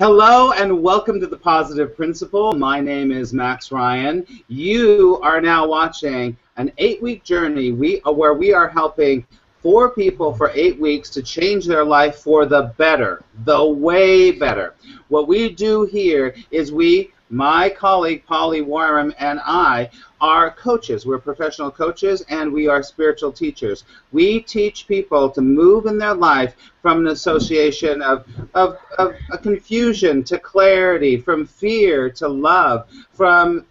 Hello and welcome to The Positive Principle. My name is Max Ryan. You are now watching an 8-week journey where we are helping 4 people for 8 weeks to change their life for the better, the way better. What we do here is my colleague Polly Warren and I are coaches. We're professional coaches and we are spiritual teachers. We teach people to move in their life from an association of a confusion to clarity, from fear to love, from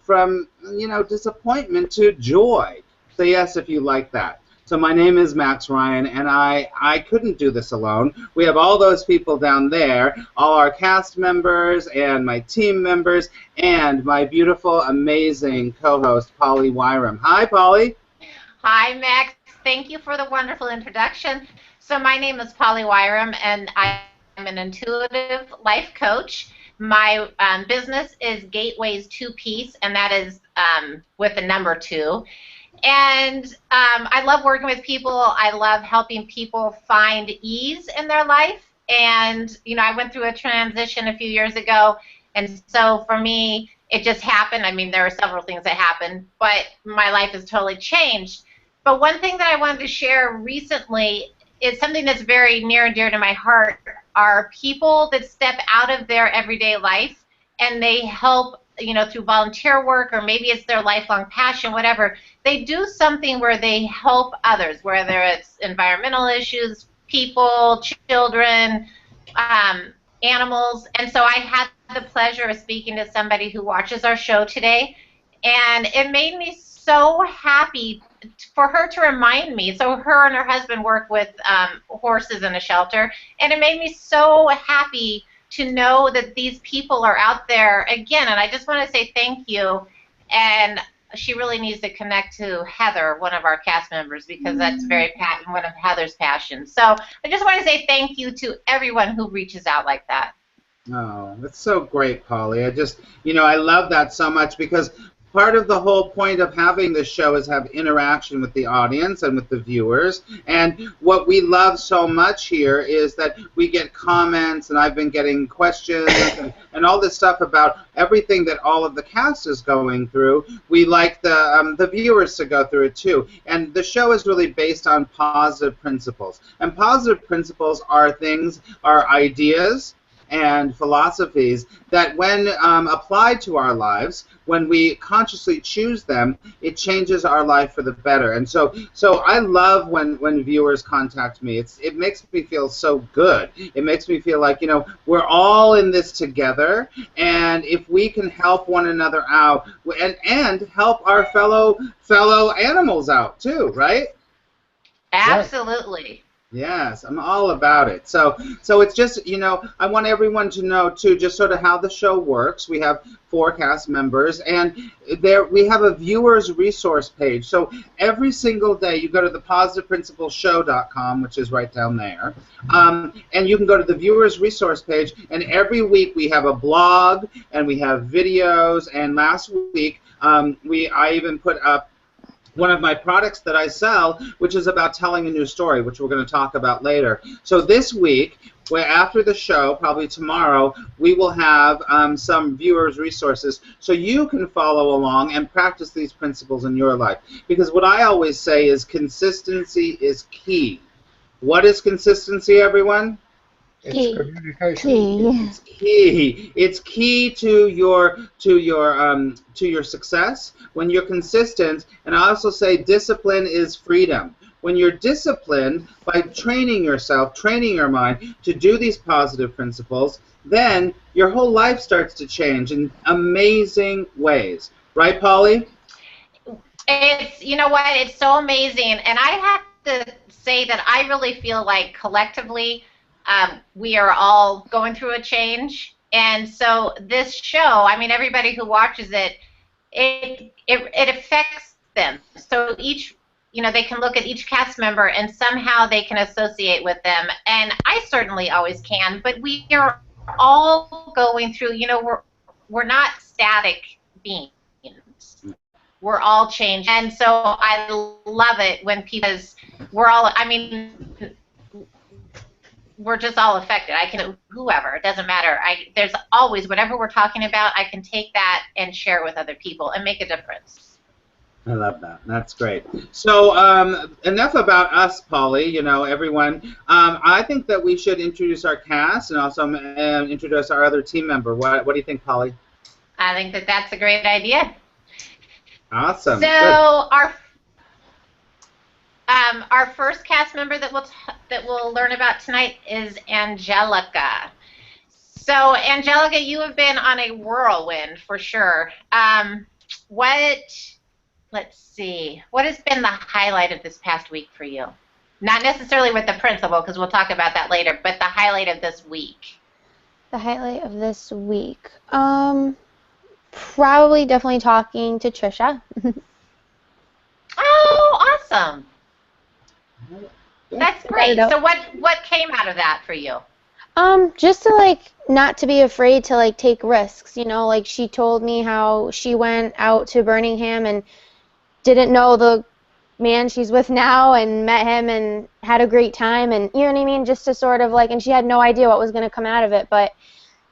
disappointment to joy. Say yes if you like that. So my name is Max Ryan, and I couldn't do this alone. We have all those people down there, all our cast members and my team members, and my beautiful, amazing co-host, Polly Wyram. Hi, Polly. Hi, Max. Thank you for the wonderful introduction. So my name is Polly Wyram, and I'm an intuitive life coach. My business is Gateway's 2-piece, and that is with the number 2. And I love working with people. I love helping people find ease in their life. And, I went through a transition a few years ago. And so for me, it just happened. I mean, there are several things that happened, but my life has totally changed. But one thing that I wanted to share recently is something that's very near and dear to my heart, are people that step out of their everyday life and they help, through volunteer work, or maybe it's their lifelong passion, whatever. They do something where they help others, whether it's environmental issues, people, children, animals. And so I had the pleasure of speaking to somebody who watches our show today, and it made me so happy for her to remind me. So her and her husband work with horses in a shelter, and it made me so happy to know that these people are out there again. And I just want to say thank you. And she really needs to connect to Heather, one of our cast members, because that's very one of Heather's passions. So I just want to say thank you to everyone who reaches out like that. Oh, that's so great, Polly. I love that so much, because part of the whole point of having this show is have interaction with the audience and with the viewers. And what we love so much here is that we get comments, and I've been getting questions and all this stuff about everything that all of the cast is going through. We like the viewers to go through it too. And the show is really based on positive principles. And positive principles are ideas and philosophies that, when applied to our lives, when we consciously choose them, it changes our life for the better. And so I love when viewers contact me. It makes me feel so good. It makes me feel like, we're all in this together, and if we can help one another out and help our fellow animals out too, right? Absolutely. Yes, I'm all about it. So it's just, I want everyone to know, too, just sort of how the show works. We have 4 cast members, and we have a viewers resource page. So every single day you go to thepositiveprincipleshow.com, which is right down there, and you can go to the viewers resource page, and every week we have a blog, and we have videos, and last week I even put up one of my products that I sell, which is about telling a new story, which we're going to talk about later. So this week, after the show, probably tomorrow, we will have some viewers' resources so you can follow along and practice these principles in your life. Because what I always say is consistency is key. What is consistency, everyone? It's communication. It's key. It's key to your success when you're consistent. And I also say discipline is freedom. When you're disciplined by training yourself, training your mind to do these positive principles, then your whole life starts to change in amazing ways. Right, Polly? It's so amazing. And I have to say that I really feel like collectively we are all going through a change. And so this show, everybody who watches it, it affects them. So each, they can look at each cast member and somehow they can associate with them. And I certainly always can, but we are all going through, we're not static beings. We're all changing. And so I love it when people, we're all, we're just all affected. I can, whoever, it doesn't matter. There's always, whatever we're talking about, I can take that and share it with other people and make a difference. I love that. That's great. So enough about us, Polly, you know, everyone. I think that we should introduce our cast and also introduce our other team member. What do you think, Polly? I think that that's a great idea. Awesome. So Good. our first cast member that we'll learn about tonight is Angelica. So Angelica, you have been on a whirlwind for sure. Let's see, what has been the highlight of this past week for you? Not necessarily with the principal, because we'll talk about that later, but the highlight of this week. The highlight of this week. Probably definitely talking to Trisha. Oh, awesome. That's great. So what came out of that for you? Just to not to be afraid to take risks, you know, she told me how she went out to Birmingham and didn't know the man she's with now and met him and had a great time, and you know what I mean, just to sort of and she had no idea what was going to come out of it, but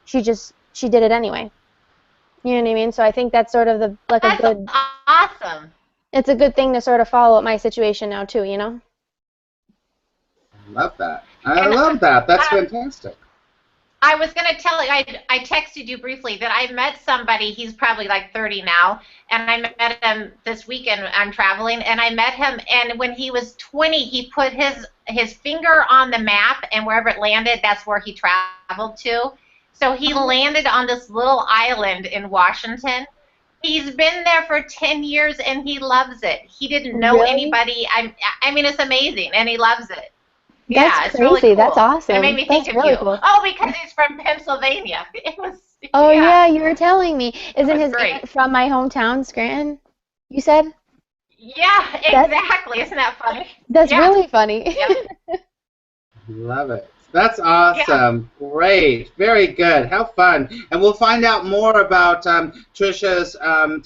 she did it anyway. You know what I mean? So I think that's sort of that's awesome. It's a good thing to sort of follow up my situation now too, you know? Love that. I love that. That's fantastic. I was going to tell you, I texted you briefly that I met somebody, he's probably 30 now, and I met him this weekend. I'm traveling, and I met him, and when he was 20, he put his finger on the map, and wherever it landed, that's where he traveled to. So he landed on this little island in Washington. He's been there for 10 years, and he loves it. He didn't know anybody. I mean, it's amazing, and he loves it. That's crazy. Really cool. That's awesome. It made me think of you. Cool. Oh, because he's from Pennsylvania. It was. Oh yeah, you were telling me. Isn't his aunt from my hometown, Scranton? You said. Yeah, exactly. Isn't that funny? That's really funny. Yeah. Love it. That's awesome. Yeah. Great. Very good. How fun. And we'll find out more about Trisha's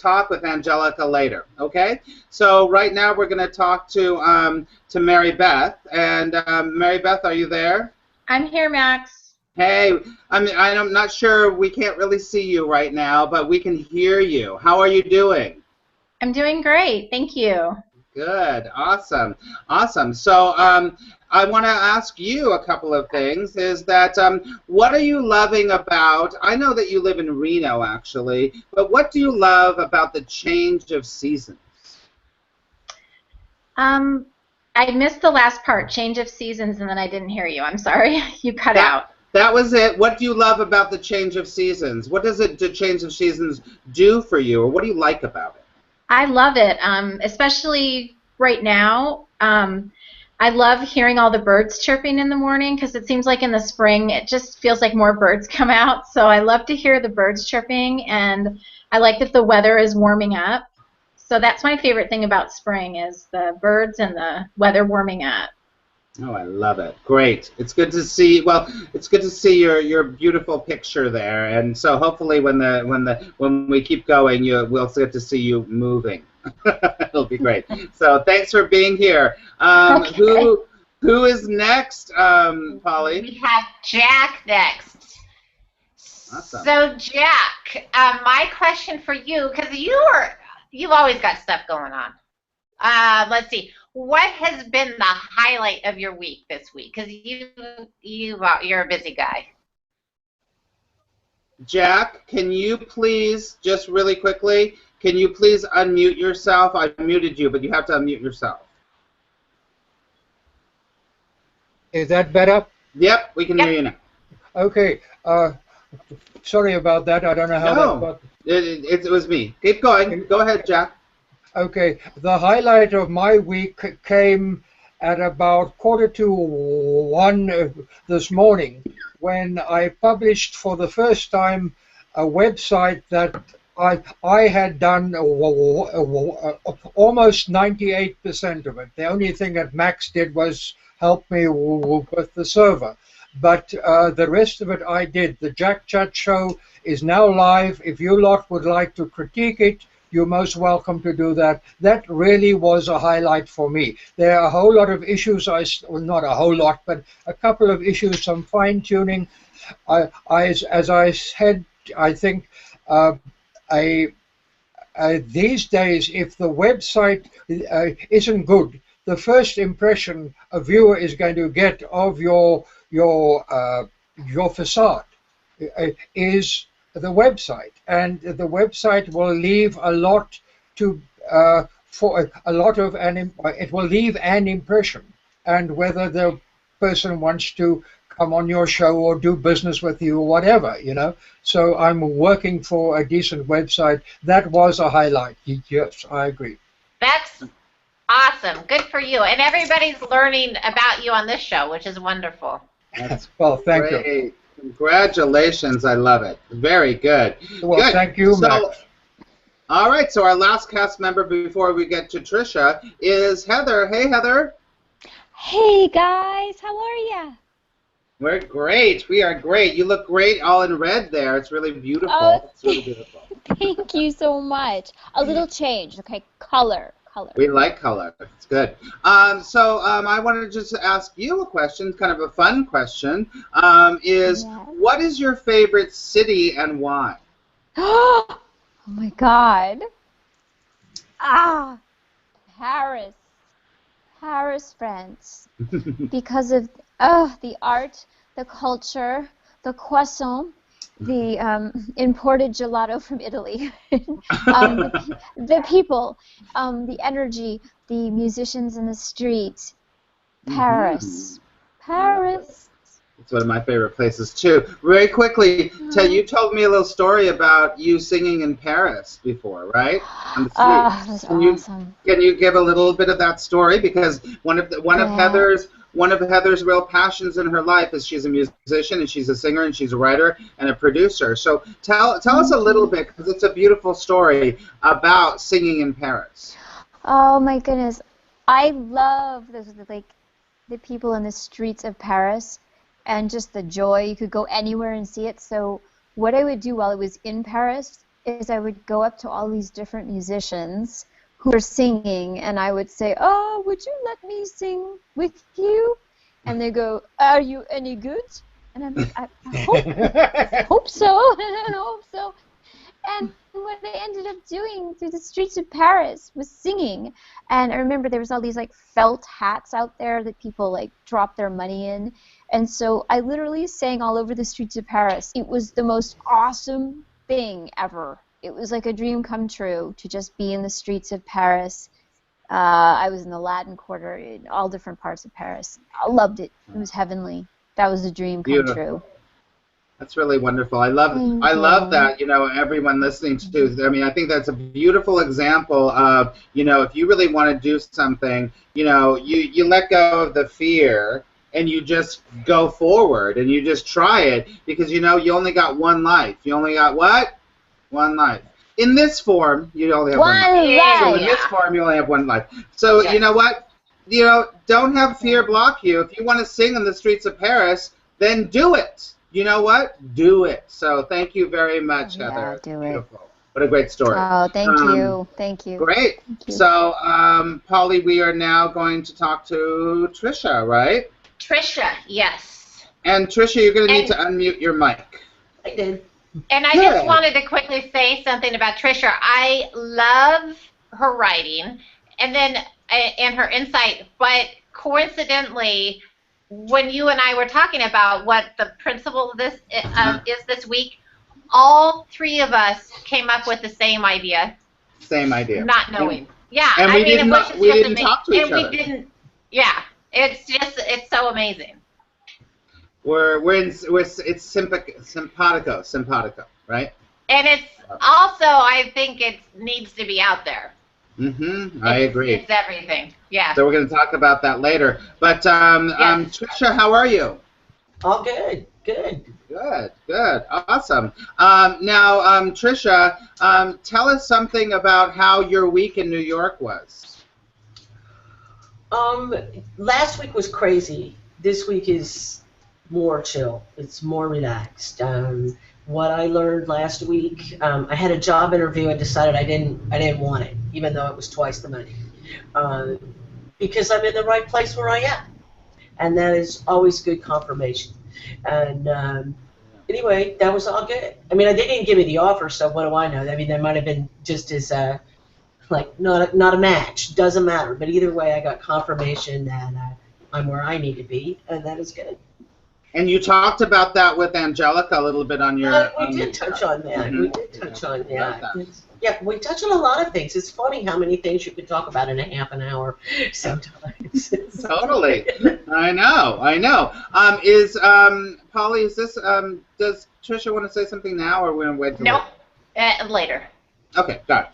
talk with Angelica later. Okay? So right now we're going to talk to Mary Beth. And Mary Beth, are you there? I'm here, Max. Hey, I'm not sure. We can't really see you right now, but we can hear you. How are you doing? I'm doing great. Thank you. Good. Awesome. Awesome. So I want to ask you a couple of things. Is that what are you loving about, I know that you live in Reno actually, but what do you love about the change of seasons? I missed the last part, change of seasons, and then I didn't hear you. I'm sorry. You cut out. That was it. What do you love about the change of seasons? What does the change of seasons do for you, or what do you like about it? I love it, especially right now. I love hearing all the birds chirping in the morning because it seems like in the spring it just feels like more birds come out. So I love to hear the birds chirping, and I like that the weather is warming up. So that's my favorite thing about spring is the birds and the weather warming up. Oh, I love it. Great. It's good to see. Well, it's good to see your beautiful picture there. And so hopefully when we keep going, we'll get to see you moving. It'll be great. So thanks for being here. Okay. Who is next, Polly? We have Jack next. Awesome. So Jack, my question for you, because you've always got stuff going on. Let's see. What has been the highlight of your week this week? Because you're a busy guy. Jack, can you please, just really quickly, can you please unmute yourself? I muted you, but you have to unmute yourself. Is that better? Yep, we can hear you now. Okay. Sorry about that. I don't know how that got... It was me. Keep going. Go ahead, Jack. Okay. The highlight of my week came at about 1:45 this morning when I published for the first time a website that I had done almost 98% of it. The only thing that Max did was help me with the server. But the rest of it I did. The Jack Chat Show is now live. If you lot would like to critique it, you're most welcome to do that. That really was a highlight for me. There are a whole lot of issues, well, not a whole lot, but a couple of issues, some fine-tuning. As I said, I think a these days, if the website isn't good, the first impression a viewer is going to get of your facade is the website, and the website will leave a lot to for a lot of it will leave an impression, and whether the person wants to come on your show or do business with you or whatever, you know. So I'm working for a decent website. That was a highlight. Yes, I agree. That's awesome. Good for you. And everybody's learning about you on this show, which is wonderful. That's well, thank great. you. Congratulations. I love it. Very good. Well, good. Thank you, so, Max. All right, so our last cast member before we get to Trisha is Heather. Hey, Heather. Hey, guys. How are ya? We're great. We are great. You look great all in red there. It's really beautiful. Oh, It's really beautiful. Thank you so much. A little change, okay? Color. We like color. It's good. I wanted to just ask you a question, kind of a fun question. What is your favorite city and why? Oh my God. Paris. Paris, France. Because of the art, the culture, the croissant, the imported gelato from Italy, the people, the energy, the musicians in the street. Paris. Paris. It's one of my favorite places too. Very quickly, you told me a little story about you singing in Paris before, right? On the street. That was awesome. Can you give a little bit of that story? Because one of Heather's real passions in her life is she's a musician and she's a singer and she's a writer and a producer. So tell us a little bit, because it's a beautiful story about singing in Paris. Oh my goodness, I love the people in the streets of Paris and just the joy. You could go anywhere and see it. So what I would do while I was in Paris is I would go up to all these different musicians who were singing, and I would say, "Oh, would you let me sing with you?" And they go, "Are you any good?" And I'm like, I hope so. I hope so. And what I ended up doing through the streets of Paris was singing. And I remember there was all these like felt hats out there that people like drop their money in. And so I literally sang all over the streets of Paris. It was the most awesome thing ever. It was like a dream come true to just be in the streets of Paris. I was in the Latin Quarter, in all different parts of Paris. I loved it. It was heavenly. That was a dream come true. That's really wonderful. I love that, everyone listening to, I think that's a beautiful example of, if you really want to do something, you let go of the fear and you just go forward and you just try it, because, you only got one life. You only got what? One life. In this form, you only have one life. So in this form, you only have one life. So you know what? Don't have fear block you. If you want to sing in the streets of Paris, then do it. You know what? Do it. So thank you very much, Heather. Do it. Beautiful. What a great story. Oh, thank you. Thank you. Great. Thank you. So, Polly, we are now going to talk to Trisha, right? Trisha, yes. And Trisha, you're going to need to unmute your mic. I did. And I just wanted to quickly say something about Trisha. I love her writing and her insight, but coincidentally, when you and I were talking about what the principle of this is this week, all three of us came up with the same idea. Same idea. Not knowing. Yeah. And we didn't talk to each other. We didn't. Yeah. It's so amazing. It's simpatico, right? And it's also, I think it needs to be out there. I agree. It's everything. Yeah. So we're going to talk about that later. But Trisha, how are you? All good. Good. Awesome. Now, Trisha, tell us something about how your week in New York was. Last week was crazy. This week is more chill. It's more relaxed. what I learned last week. I had a job interview and decided I didn't want it, even though it was twice the money, uh, because I'm in the right place where I am, and that is always good confirmation. And anyway, that was all good. I mean, they didn't give me the offer, so what do I know? I mean, they might have been just as like not a match. Doesn't matter. But either way, I got confirmation that I'm where I need to be, and that is good. And you talked about that with Angelica a little bit on your. We did touch on that. Mhm. We did touch on that. that. Yeah, we touch on a lot of things. It's funny how many things you could talk about in a half an hour sometimes. Totally. I know. Is Polly? Is this? Does Trisha want to say something now, or we're gonna wait? Nope. Later. Okay, got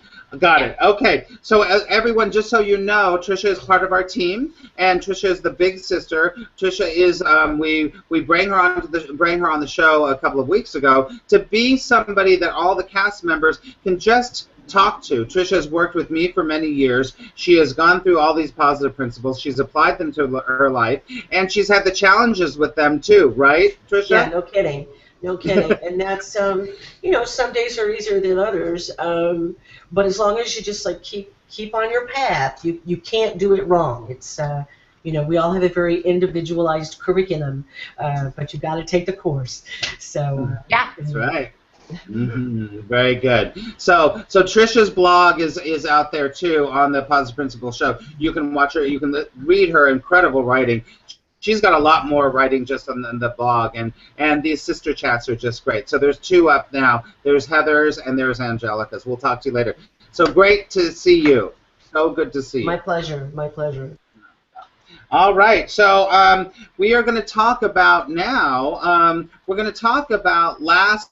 it. Okay, so everyone, just so you know, Trisha is part of our team, and Trisha is the big sister. Trisha is we bring her on the show a couple of weeks ago to be somebody that all the cast members can just talk to. Trisha has worked with me for many years. She has gone through all these positive principles. She's applied them to her life, and she's had the challenges with them too, right, Trisha? Yeah, no kidding. No kidding. And that's, some days are easier than others. But as long as you just like keep on your path, you can't do it wrong. It's, we all have a very individualized curriculum, but you got to take the course. So yeah, that's right. Very good. So Trisha's blog is out there too on the Positive Principles Show. You can watch her. You can read her incredible writing. She's got a lot more writing just on the blog, and these sister chats are just great. So there's two up now. There's Heather's and there's Angelica's. We'll talk to you later. So great to see you. So good to see you. My pleasure. My pleasure. All right. So we are going to talk about now. We're going to talk about last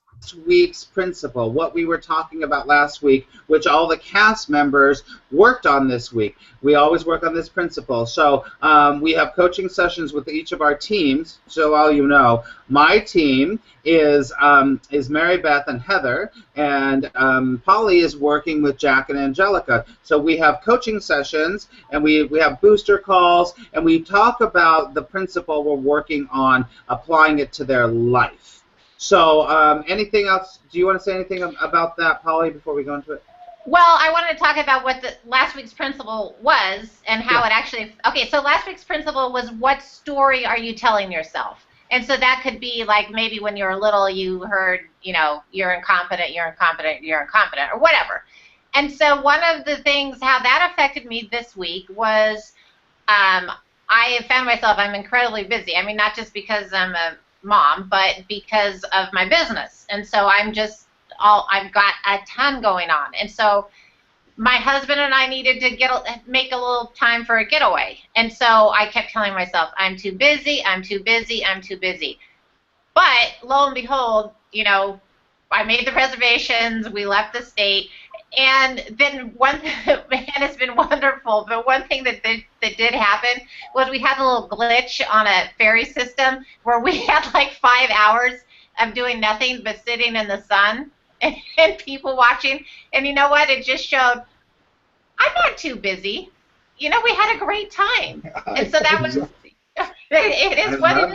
week's principle, what we were talking about last week, which all the cast members worked on this week. We always work on this principle. So we have coaching sessions with each of our teams. So all you know, my team is Mary Beth and Heather, and Polly is working with Jack and Angelica. So we have coaching sessions, and we have booster calls, and we talk about the principle we're working on, applying it to their life. So anything else? Do you want to say anything about that, Polly, before we go into it? Well, I wanted to talk about what the last week's principle was and how it actually. Okay, so last week's principle was, what story are you telling yourself? And so that could be like, maybe when you were little, you heard, you're incompetent, or whatever. And so one of the things, how that affected me this week was, I found myself, I'm incredibly busy. I mean, not just because I'm a mom, but because of my business. And so I've got a ton going on. And so my husband and I needed to make a little time for a getaway. And so I kept telling myself, I'm too busy, I'm too busy, I'm too busy. But lo and behold, I made the reservations, we left the state, and then man, it's been wonderful. But one thing that did happen was we had a little glitch on a ferry system where we had like 5 hours of doing nothing but sitting in the sun and people watching. And you know what? It just showed I'm not too busy. We had a great time. And so that was, it is what it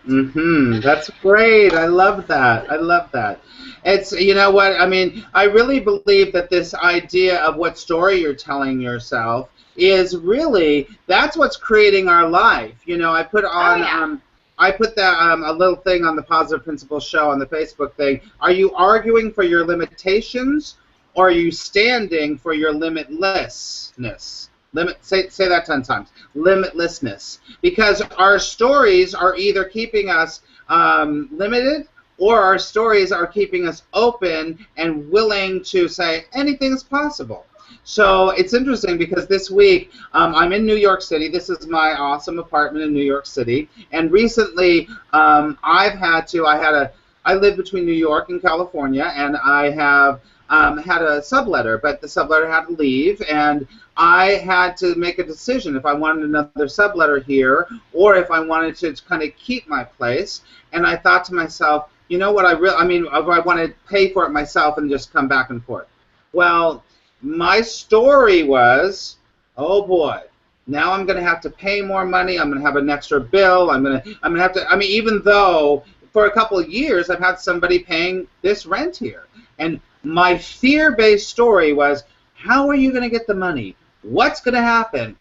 is. That's great. I love that. It's, I really believe that this idea of what story you're telling yourself is really, that's what's creating our life. I put on, I put that a little thing on the Positive Principles Show on the Facebook thing. Are you arguing for your limitations, or are you standing for your limitlessness? Say that 10 times. Limitlessness. Because our stories are either keeping us limited, or our stories are keeping us open and willing to say anything's possible. So it's interesting because this week I'm in New York City. This is my awesome apartment in New York City. And recently I live between New York and California, and I have had a subletter, but the subletter had to leave, and I had to make a decision if I wanted another subletter here or if I wanted to kind of keep my place. And I thought to myself, you know what, if I want to pay for it myself and just come back and forth. Well, my story was, oh boy, now I'm going to have to pay more money. I'm going to have an extra bill. I'm going to have to. Even though for a couple of years, I've had somebody paying this rent here. And my fear-based story was, how are you going to get the money? What's going to happen?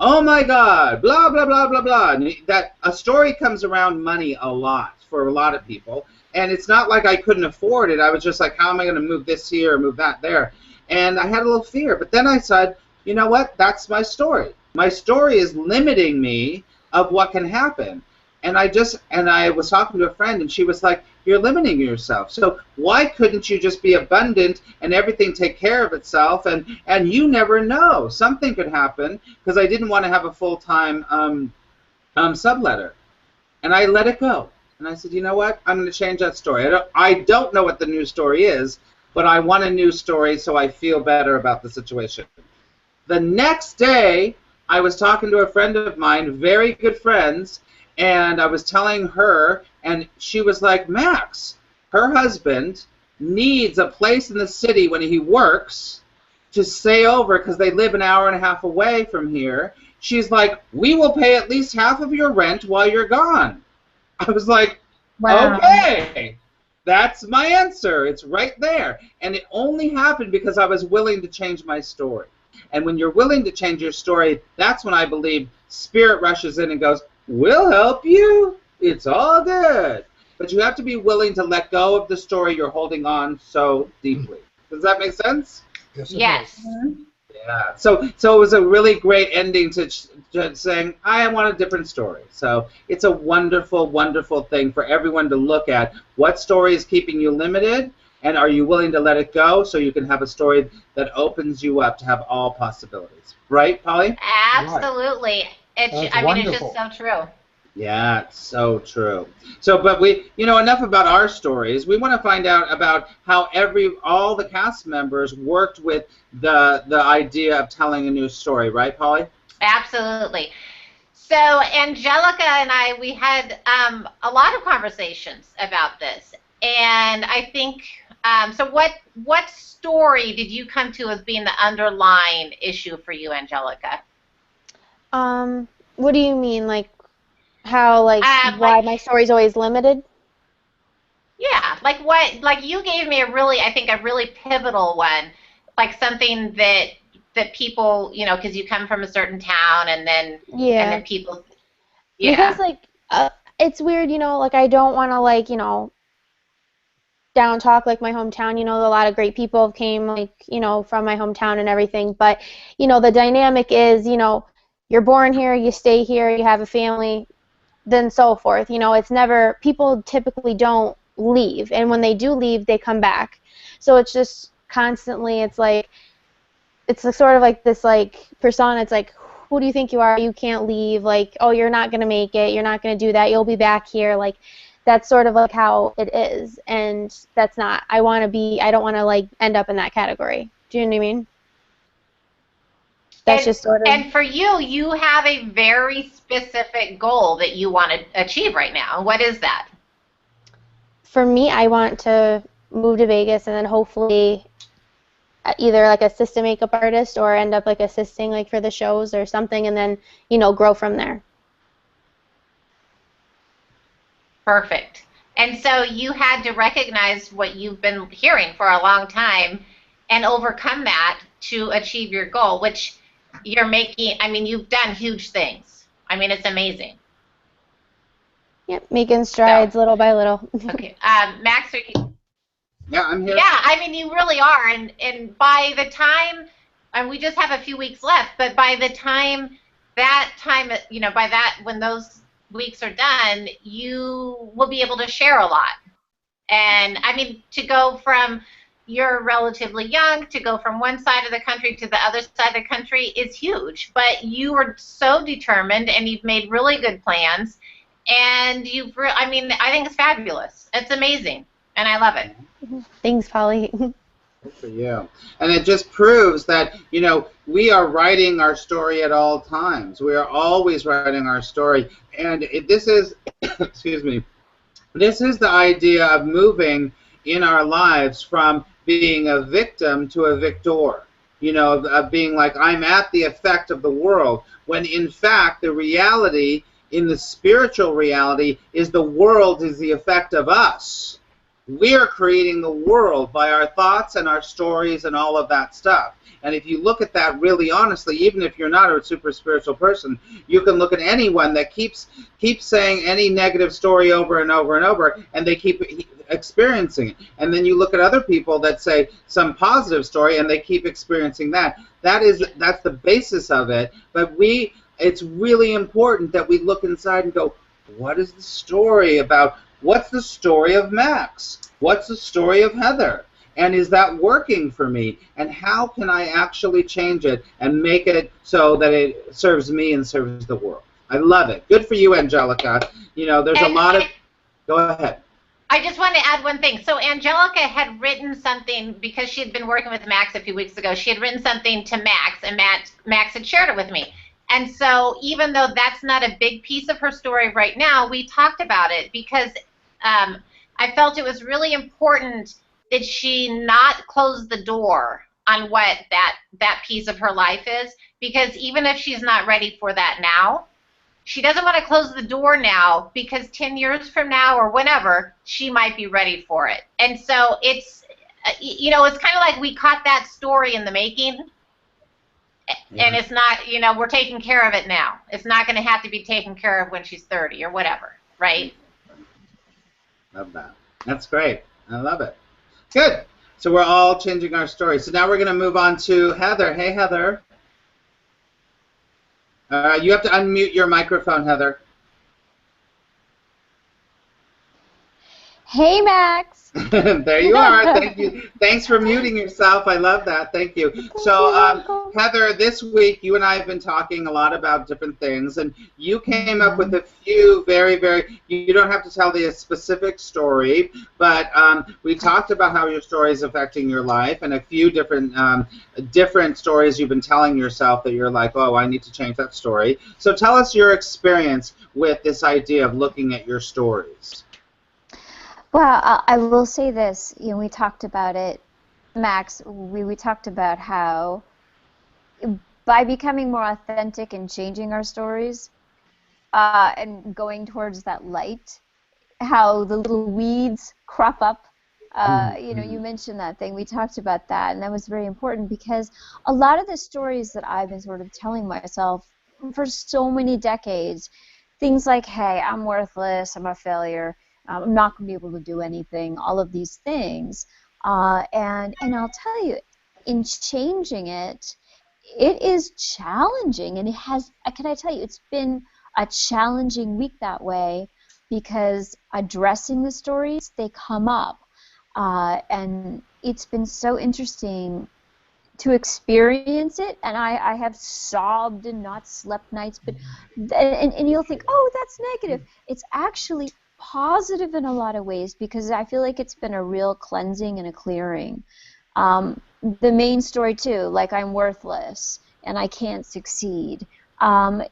Oh my God, blah, blah, blah, blah, blah. And that a story comes around money a lot for a lot of people. And it's not like I couldn't afford it. I was just like, how am I going to move this here or move that there? And I had a little fear. But then I said, you know what? That's my story. My story is limiting me of what can happen. And I was talking to a friend, and she was like, you're limiting yourself. So why couldn't you just be abundant and everything take care of itself? And you never know. Something could happen, because I didn't want to have a full-time subletter. And I let it go. And I said, you know what? I'm going to change that story. I don't know what the new story is, but I want a new story so I feel better about the situation. The next day, I was talking to a friend of mine, very good friends, and I was telling her, and she was like, Max, her husband needs a place in the city when he works to stay over because they live an hour and a half away from here. She's like, we will pay at least half of your rent while you're gone. I was like, Wow. okay, that's my answer. It's right there. And it only happened because I was willing to change my story. And when you're willing to change your story, that's when I believe Spirit rushes in and goes, we'll help you. It's all good. But you have to be willing to let go of the story you're holding on so deeply. Does that make sense? Yes. Yeah. So it was a really great ending to saying, I want a different story. So it's a wonderful, wonderful thing for everyone to look at. What story is keeping you limited? And are you willing to let it go so you can have a story that opens you up to have all possibilities? Right, Polly? Absolutely. That's It's wonderful. just so true. Yeah, it's so true. So, but enough about our stories. We want to find out about how all the cast members worked with the idea of telling a new story, right, Polly? Absolutely. So Angelica and I, we had a lot of conversations about this, and I think so. What story did you come to as being the underlying issue for you, Angelica? What do you mean, like how, like why Like, my story's always limited? yeah, like you gave me I think a really pivotal one, like something that people, because you come from a certain town, and then Yeah, people, because yeah, like it's weird, like I don't want to like down talk like my hometown. A lot of great people came like from my hometown and everything, but the dynamic is you're born here, you stay here, you have a family, then so forth. It's never, people typically don't leave, and when they do leave, they come back. So it's just constantly, it's like, it's sort of like this like persona. It's like, who do you think you are? You can't leave. Like, oh, you're not gonna make it. You're not gonna do that. You'll be back here. Like, that's sort of like how it is, and that's not. I don't want to like end up in that category. Do you know what I mean? That's and just sort of. and for you, you have a very specific goal that you want to achieve right now. What is that? For me, I want to move to Vegas and then hopefully either like assist a makeup artist or end up like assisting like for the shows or something, and then grow from there. Perfect. And so you had to recognize what you've been hearing for a long time and overcome that to achieve your goal, which you're making. I mean, you've done huge things. I mean, it's amazing. Yep, making strides little by little. Okay. Max, are you? Yeah, I'm here. Yeah, I mean, you really are. And by the time, and we just have a few weeks left, but by the time when those weeks are done, you will be able to share a lot. And I mean, to go from you're relatively young to go from one side of the country to the other side of the country is huge. But you were so determined, and you've made really good plans, and I mean, I think it's fabulous. It's amazing, and I love it. Thanks, Polly. Good for you. And it just proves that, we are writing our story at all times. We are always writing our story. And this is, excuse me, this is the idea of moving in our lives from being a victim to a victor. Of being like, I'm at the effect of the world, when in fact the reality in the spiritual reality is the world is the effect of us. We are creating the world by our thoughts and our stories and all of that stuff. And if you look at that really honestly, even if you're not a super spiritual person, you can look at anyone that keeps saying any negative story over and over and over, and they keep experiencing it. And then you look at other people that say some positive story, and they keep experiencing that. That's the basis of it. But it's really important that we look inside and go, what is the story about? What's the story of Max? What's the story of Heather? And is that working for me? And how can I actually change it and make it so that it serves me and serves the world? I love it. Good for you, Angelica. You know, there's a lot of... Go ahead. I just want to add one thing. So Angelica had written something, because she had been working with Max a few weeks ago, she had written something to Max, and Max had shared it with me. And so even though that's not a big piece of her story right now, we talked about it because I felt it was really important that she not close the door on what that piece of her life is, because even if she's not ready for that now, she doesn't want to close the door now, because 10 years from now or whenever, she might be ready for it. And so it's, you know, it's kind of like we caught that story in the making, and it's not, you know, we're taking care of it now. It's not going to have to be taken care of when she's 30 or whatever, right? Love that. That's great. I love it. Good. So we're all changing our story. So now we're going to move on to Heather. Hey, Heather. You have to unmute your microphone, Heather. Hey, Max. There you are. Thank you. Thanks for muting yourself. I love that. Thank you. So, Heather, this week you and I have been talking a lot about different things, and you came up with a few very, you don't have to tell the specific story, but we talked about how your story is affecting your life, and a few different stories you've been telling yourself that you're like, oh, I need to change that story. So tell us your experience with this idea of looking at your stories. Well, I will say this. You know, we talked about it, Max. We talked about how by becoming more authentic and changing our stories and going towards that light, how the little weeds crop up. You know, you mentioned that thing. We talked about that, and that was very important because a lot of the stories that I've been sort of telling myself for so many decades, things like, hey, I'm worthless, I'm a failure, I'm not going to be able to do anything, all of these things. And I'll tell you, in changing it, it is challenging. And it has, can I tell you, it's been a challenging week that way because addressing the stories, they come up. And it's been so interesting to experience it, and I have sobbed and not slept nights, but and you'll think, oh, that's negative. It's actually positive in a lot of ways because I feel like it's been a real cleansing and a clearing. The main story too, like I'm worthless and I can't succeed. To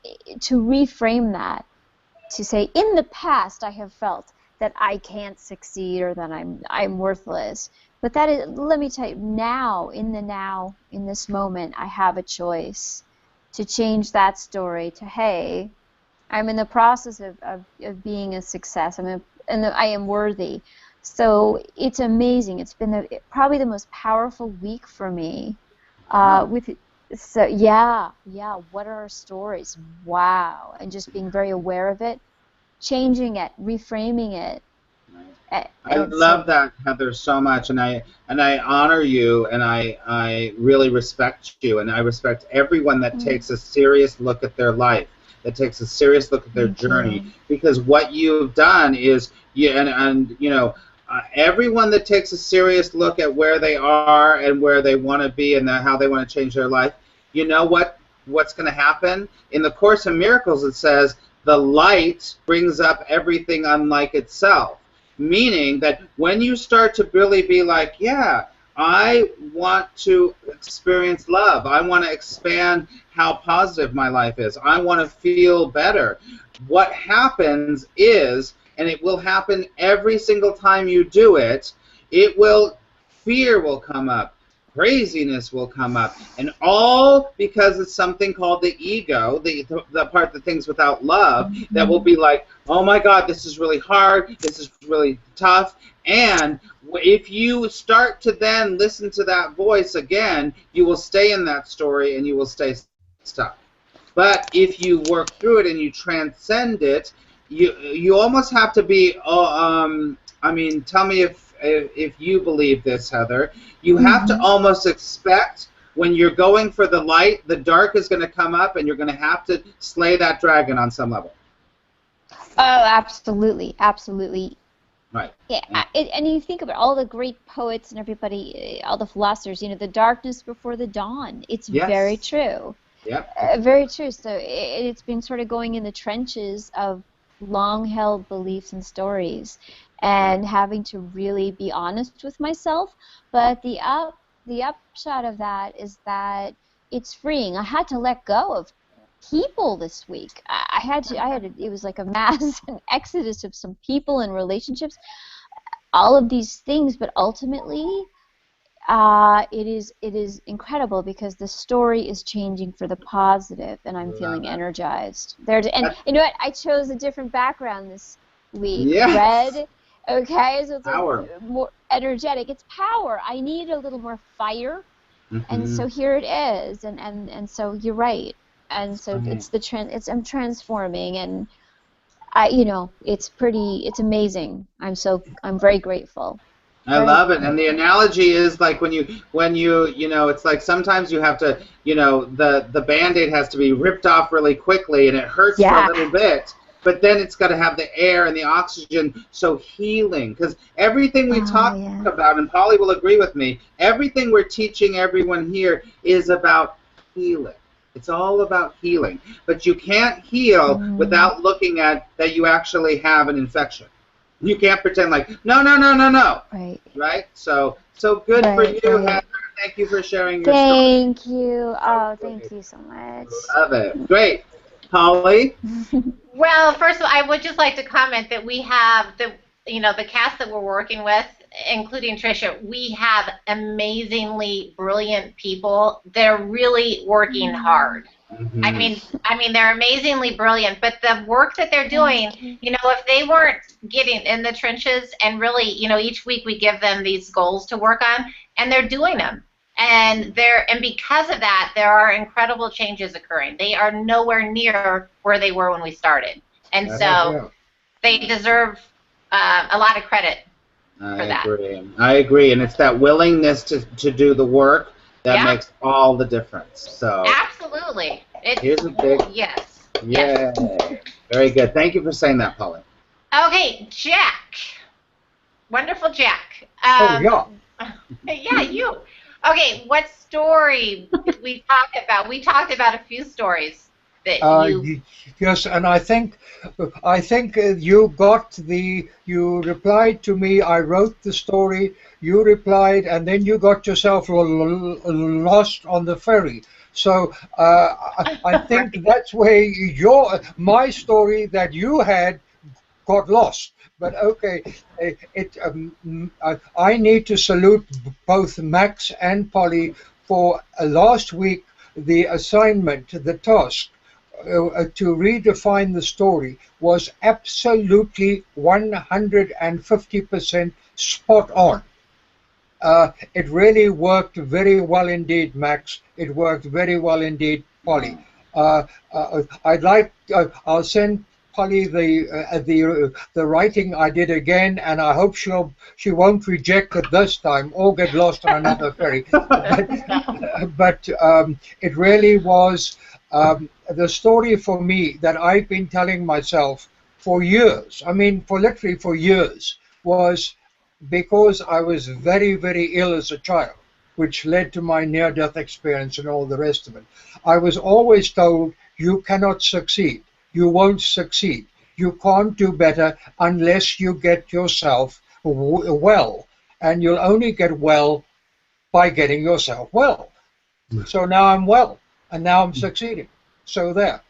reframe that, to say in the past I have felt that I can't succeed or that I'm worthless. But that is, let me tell you, now, in this moment, I have a choice to change that story to, hey, I'm in the process of being a success. I am worthy. So it's amazing. It's been probably the most powerful week for me. So yeah. What are our stories? Wow, and just being very aware of it, changing it, reframing it. I love that, Heather, so much, and I honor you, and I really respect you, and I respect everyone that takes a serious look at their life, that takes a serious look at their journey, because what you've done is, everyone that takes a serious look at where they are and where they want to be and how they want to change their life, you know what's going to happen? In the Course in Miracles, it says, the light brings up everything unlike itself. Meaning that when you start to really be like, yeah, I want to experience love. I want to expand how positive my life is. I want to feel better. What happens is, and it will happen every single time you do it, fear will come up. craziness will come up, and all because it's something called the ego, the part that thinks without love, that will be like, oh my God, this is really hard, this is really tough. And if you start to then listen to that voice again, you will stay in that story and you will stay stuck. But if you work through it and you transcend it, you almost have to be. I mean, tell me if you believe this, Heather. You have to almost expect when you're going for the light, the dark is going to come up, and you're going to have to slay that dragon on some level. Oh, absolutely, absolutely. Right. Yeah, and you think about all the great poets and everybody, all the philosophers. You know, the darkness before the dawn. It's very true. Yep. Very true. So it's been sort of going in the trenches of long-held beliefs and stories, and having to really be honest with myself. But the upshot of that is that it's freeing. I had to let go of people this week. It was like a mass an exodus of some people and relationships, all of these things. But ultimately, it is incredible because the story is changing for the positive, and I'm feeling energized. And you know what? I chose a different background this week. Yes. Red. Okay, so it's Power. like more energetic. It's power. I need a little more fire, and so here it is. And so you're right. And so I'm transforming, and it's amazing. I'm very grateful. I love it, and the analogy is like when you it's like sometimes you have to, the Band-Aid has to be ripped off really quickly, and it hurts for a little bit, but then it's got to have the air and the oxygen, so healing, because everything we talk about, and Polly will agree with me, everything we're teaching everyone here is about healing. It's all about healing, but you can't heal without looking at that you actually have an infection. You can't pretend like, no. Right? So good for you, Heather. Thank you for sharing your story. Thank you. Oh, thank you so much. Love it. Great. Polly? Well, first of all, I would just like to comment that we have the cast that we're working with, including Tricia, we have amazingly brilliant people. They're really working hard. I mean, they're amazingly brilliant, but the work that they're doing, if they weren't getting in the trenches and really, each week we give them these goals to work on, and they're doing them. And because of that, there are incredible changes occurring. They are nowhere near where they were when we started. And so they deserve a lot of credit for that. I agree. And it's that willingness to do the work that makes all the difference. So absolutely. Here's a big yes. Yeah. Very good. Thank you for saying that, Polly. Okay, Jack. Wonderful Jack. Yeah, you. Okay, what story did we talk about? We talked about a few stories that you. Yes, and I think you replied to me. I wrote the story. You replied, and then you got yourself lost on the ferry. So I think that's where my story that you had got lost. But okay, I need to salute both Max and Polly for last week. The assignment, the task to redefine the story was absolutely 150% spot on. It really worked very well indeed, Max. It worked very well indeed, Polly. I'll send Polly the writing I did again, and I hope she won't reject it this time or get lost on another ferry. But it really was the story for me that I've been telling myself for years. I mean, literally for years, was because I was very, very ill as a child, which led to my near-death experience and all the rest of it. I was always told, you cannot succeed. You won't succeed. You can't do better unless you get yourself well. And you'll only get well by getting yourself well. So now I'm well, and now I'm succeeding. So there.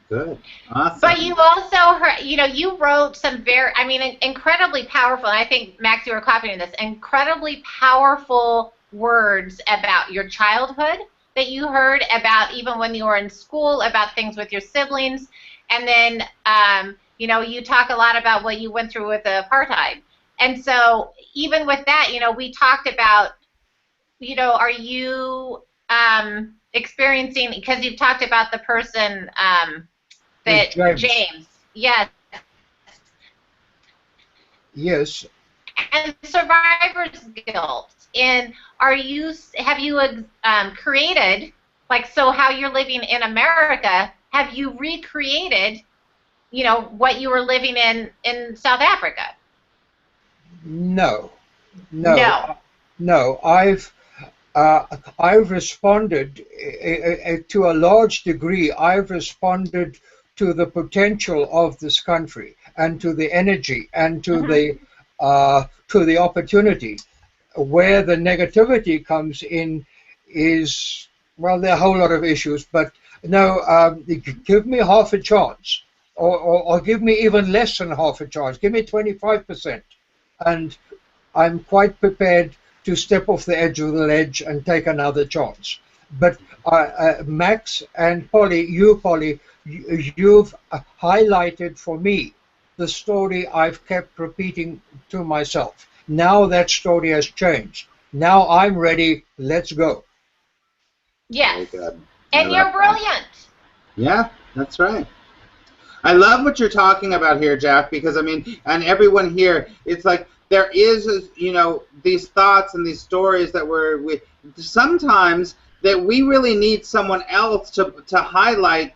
Good. Awesome. But you also heard, you wrote some incredibly powerful, and I think, Max, you were copying this, incredibly powerful words about your childhood that you heard about even when you were in school, about things with your siblings. And then, you know, you talk a lot about what you went through with the apartheid. And so even with that, you know, we talked about, you know, are you experiencing, because you've talked about the person that James, yes. Yes. And survivor's guilt. And have you created, like, so how you're living in America, have you recreated, you know, what you were living in South Africa? No. I've responded to a large degree. I've responded to the potential of this country and to the energy and to the opportunity. Where the negativity comes in is, well, there are a whole lot of issues, but no, give me half a chance, or give me even less than half a chance. Give me 25%, and I'm quite prepared to step off the edge of the ledge and take another chance. But Max and Polly, you've highlighted for me the story I've kept repeating to myself. Now that story has changed. Now I'm ready. Let's go. Yes. And you're brilliant. Yeah, that's right. I love what you're talking about here, Jack, because, I mean, and everyone here, it's like there is, you know, these thoughts and these stories that we sometimes that we really need someone else to highlight.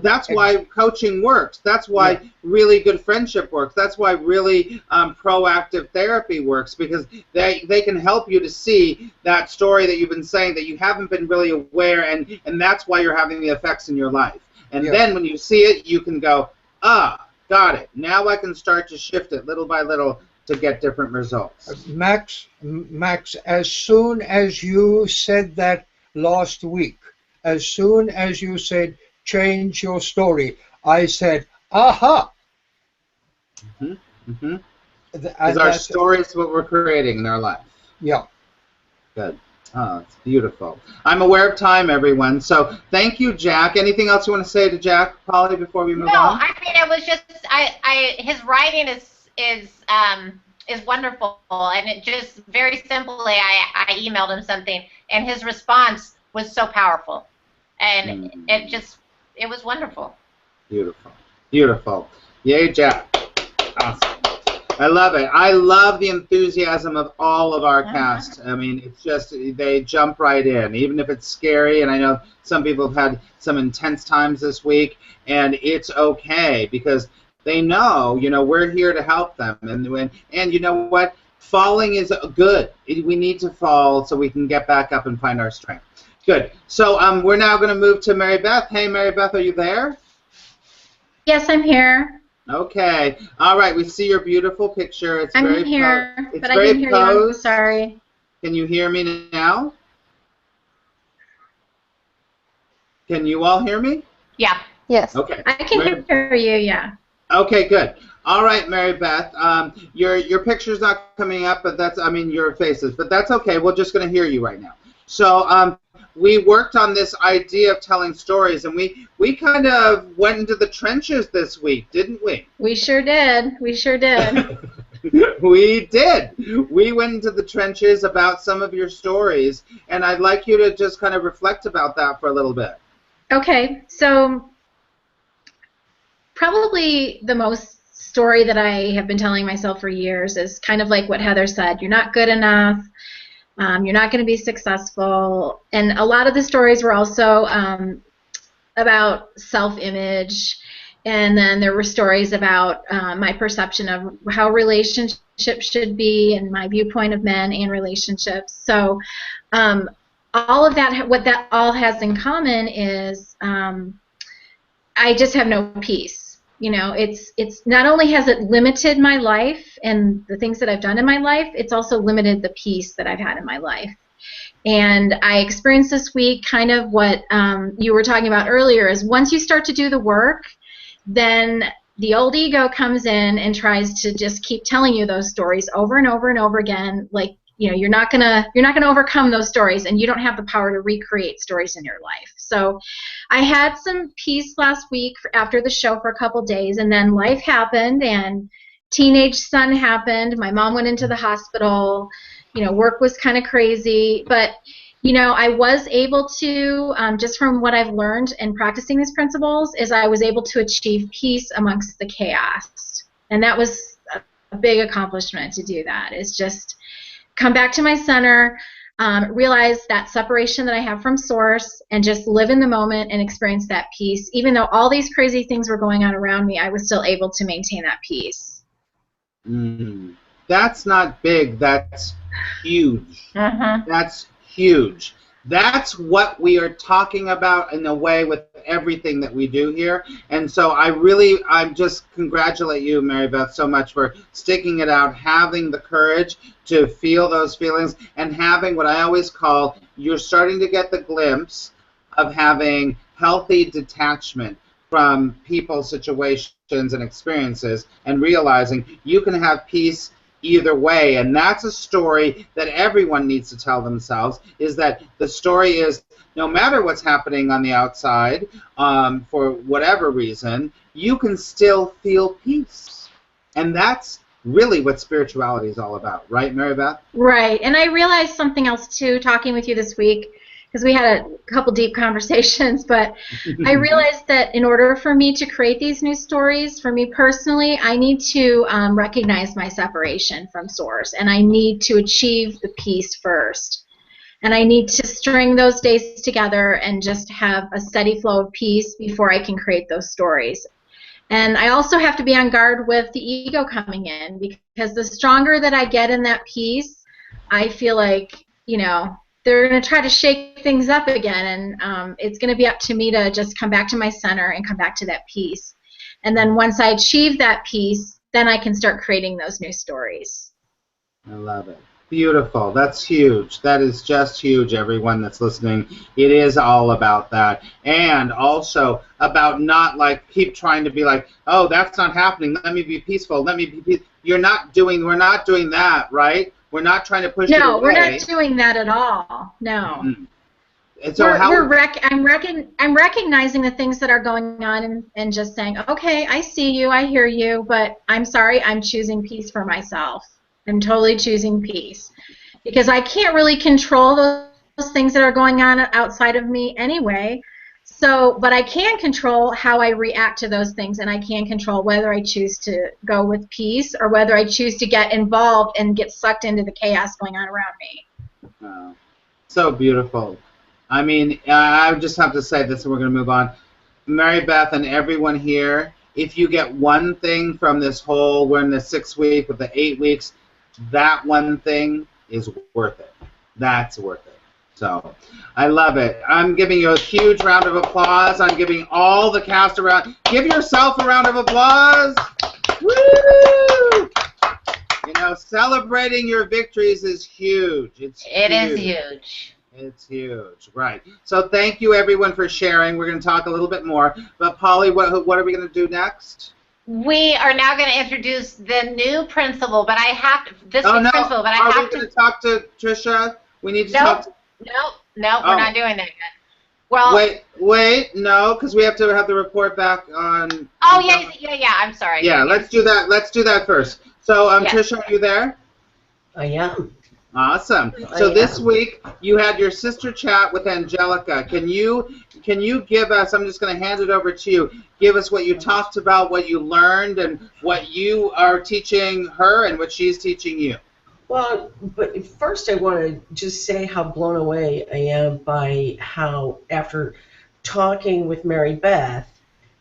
That's why coaching works. That's why really good friendship works. That's why really proactive therapy works, because they can help you to see that story that you've been saying that you haven't been really aware, and that's why you're having the effects in your life. And then when you see it, you can go, got it. Now I can start to shift it little by little to get different results. Max, as soon as you said that last week, as soon as you said, change your story, I said, aha. Because our story is what we're creating in our life. Yeah. Good. Oh, it's beautiful. I'm aware of time, everyone. So thank you, Jack. Anything else you want to say to Jack, Polly, before we move on? No, I mean, it was just, his writing is wonderful, and it just very simply, I emailed him something, and his response was so powerful, and it was wonderful. Beautiful. Beautiful. Yay, Jack. Awesome. I love it. I love the enthusiasm of all of our cast. I mean, it's just, they jump right in, even if it's scary, and I know some people have had some intense times this week, and it's okay, because they know, you know, we're here to help them, and you know what? Falling is good. We need to fall so we can get back up and find our strength. Good. So we're now going to move to Mary Beth. Hey, Mary Beth, are you there? Yes, I'm here. Okay. All right. We see your beautiful picture. It's I'm very here, it's but I very didn't hear posed. you. I'm sorry. Can you hear me now? Can you all hear me? Yeah. Yes. Okay. I can hear you. Yeah. Okay. Good. All right, Mary Beth. Your picture's not coming up, but that's, I mean, your faces, but that's okay. We're just going to hear you right now. So we worked on this idea of telling stories, and we kind of went into the trenches this week, didn't we? We sure did. We sure did. We did. We went into the trenches about some of your stories, and I'd like you to just kind of reflect about that for a little bit. Okay, so probably the most story that I have been telling myself for years is kind of like what Heather said. You're not good enough. You're not going to be successful. And a lot of the stories were also about self-image. And then there were stories about my perception of how relationships should be and my viewpoint of men and relationships. So all of that, what that all has in common is I just have no peace. You know, it's not only has it limited my life and the things that I've done in my life, it's also limited the peace that I've had in my life. And I experienced this week kind of what you were talking about earlier, is once you start to do the work, then the old ego comes in and tries to just keep telling you those stories over and over and over again, like you're not gonna overcome those stories, and you don't have the power to recreate stories in your life. So I had some peace last week after the show for a couple days, and then life happened, and teenage son happened. My mom went into the hospital. Work was kind of crazy, but I was able to, just from what I've learned in practicing these principles, is I was able to achieve peace amongst the chaos. And that was a big accomplishment to do that. Is just come back to my center, realize that separation that I have from Source, and just live in the moment and experience that peace. Even though all these crazy things were going on around me, I was still able to maintain that peace. That's not big. That's huge. That's huge. That's what we are talking about in a way with everything that we do here. And so I just congratulate you, Mary Beth, so much for sticking it out, having the courage to feel those feelings, and having what I always call, you're starting to get the glimpse of having healthy detachment from people, situations, and experiences, and realizing you can have peace either way. And that's a story that everyone needs to tell themselves, is that the story is, no matter what's happening on the outside, for whatever reason, you can still feel peace. And that's really what spirituality is all about, right, Mary Beth? Right. And I realized something else too, talking with you this week, because we had a couple deep conversations, but I realized that in order for me to create these new stories, for me personally, I need to recognize my separation from Source, and I need to achieve the peace first. And I need to string those days together and just have a steady flow of peace before I can create those stories. And I also have to be on guard with the ego coming in, because the stronger that I get in that peace, I feel like, they're going to try to shake things up again, and it's going to be up to me to just come back to my center and come back to that peace. And then once I achieve that peace, then I can start creating those new stories. I love it. Beautiful. That's huge. That is just huge, everyone that's listening. It is all about that. And also about not keep trying to be like, oh, that's not happening. Let me be peaceful. Let me be peaceful. We're not doing that, right? We're not trying to push it away. No, we're not doing that at all. No. And so I'm recognizing the things that are going on, and just saying, okay, I see you, I hear you, but I'm sorry, I'm choosing peace for myself. I'm totally choosing peace, because I can't really control those things that are going on outside of me anyway. So, but I can control how I react to those things, and I can control whether I choose to go with peace or whether I choose to get involved and get sucked into the chaos going on around me. Wow. So beautiful. I mean, I just have to say this, and we're going to move on. Mary Beth and everyone here, if you get one thing from this whole, we're in the 6th week with the 8 weeks, that one thing is worth it. That's worth it. So, I love it. I'm giving you a huge round of applause. I'm giving all the cast a round. Give yourself a round of applause. Woo! Celebrating your victories is huge. It is huge. It's huge, right. So thank you, everyone, for sharing. We're going to talk a little bit more. But, Polly, what are we going to do next? We are now going to introduce the new principal, but I have to, principal, but I have to. Are we going to talk to Tricia? We need to talk to. No, we're not doing that yet. Well, wait, no, because we have to have the report back on. Oh, yeah, I'm sorry. Yeah, let's do that. Let's do that first. So, Tricia, are you there? I am. Awesome. So this week you had your sister chat with Angelica. Can you give us, I'm just going to hand it over to you, give us what you talked about, what you learned, and what you are teaching her and what she's teaching you. Well, but first I want to just say how blown away I am by how, after talking with Mary Beth,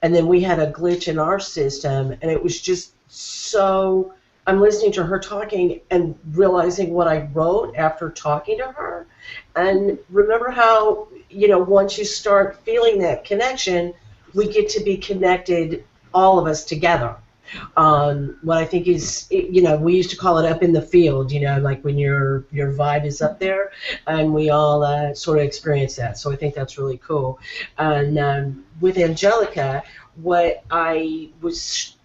and then we had a glitch in our system, and it was just so, I'm listening to her talking and realizing what I wrote after talking to her. And remember how, once you start feeling that connection, we get to be connected, all of us together. What I think is, we used to call it up in the field, like when your vibe is up there, and we all sort of experience that. So I think that's really cool. And with Angelica, what I was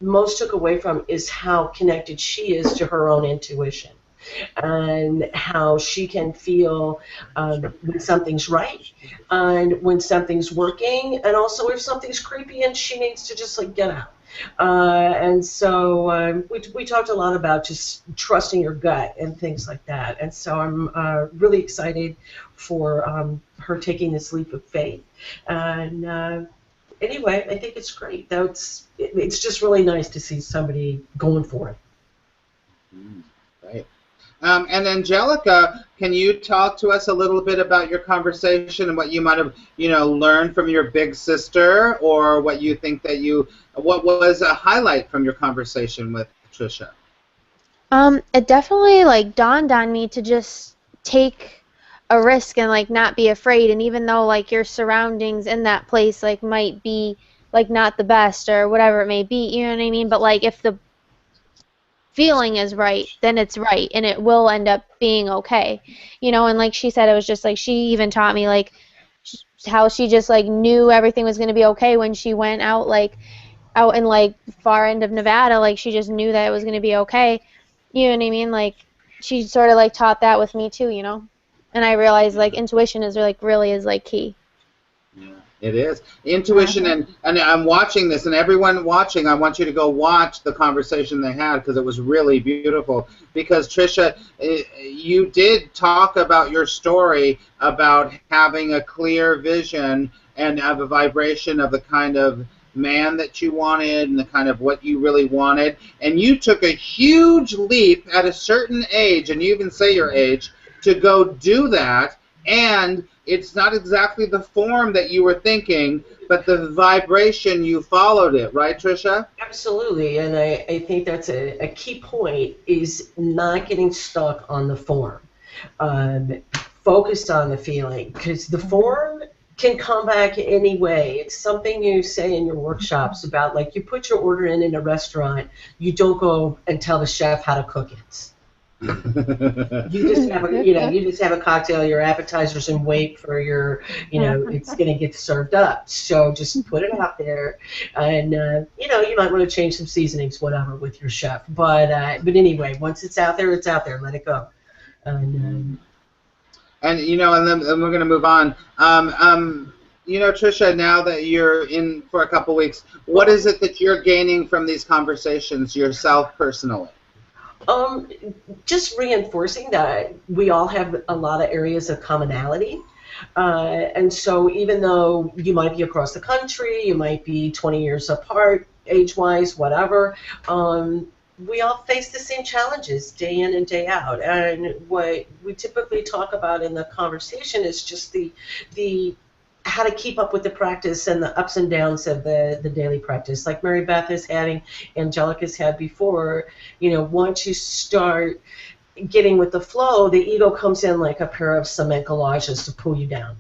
most took away from is how connected she is to her own intuition. and how she can feel when something's right and when something's working, and also if something's creepy and she needs to just like get out. And so we talked a lot about just trusting your gut and things like that. And so I'm really excited for her taking this leap of faith. And anyway, I think it's great. It's just really nice to see somebody going for it. Right. And Angelica, can you talk to us a little bit about your conversation and what you might have, learned from your big sister, or what you think what was a highlight from your conversation with Trisha? It definitely like dawned on me to just take a risk and like not be afraid. And even though like your surroundings in that place like might be like not the best or whatever it may be, you know what I mean? But like if the feeling is right, then it's right, and it will end up being okay, And like she said, it was just like she even taught me like how she just like knew everything was going to be okay when she went out in like far end of Nevada. Like she just knew that it was going to be okay. You know what I mean? Like she sort of like taught that with me too, And I realized like intuition is like really is like key. Yeah, it is. Intuition, and I'm watching this, and everyone watching, I want you to go watch the conversation they had, because it was really beautiful. Because Trisha, you did talk about your story about having a clear vision and have a vibration of the kind of man that you wanted and the kind of what you really wanted. And you took a huge leap at a certain age, and you even say your age, to go do that. And it's not exactly the form that you were thinking, but the vibration, you followed it, right, Trisha? Absolutely, and I think that's a key point, is not getting stuck on the form. Focused on the feeling, because the form can come back any way. It's something you say in your workshops about, like, you put your order in a restaurant, you don't go and tell the chef how to cook it. You just have a cocktail, your appetizers, and wait for your, it's going to get served up. So just put it out there, and you might want to change some seasonings, whatever, with your chef. But anyway, once it's out there, it's out there. Let it go. And then we're going to move on. Trisha, now that you're in for a couple weeks, what is it that you're gaining from these conversations yourself personally? Just reinforcing that we all have a lot of areas of commonality. And so even though you might be across the country, you might be 20 years apart, age-wise, whatever, we all face the same challenges day in and day out. And what we typically talk about in the conversation is just the how to keep up with the practice and the ups and downs of the daily practice. Like Mary Beth is having, Angelica's had before, once you start getting with the flow, the ego comes in like a pair of cement garages to pull you down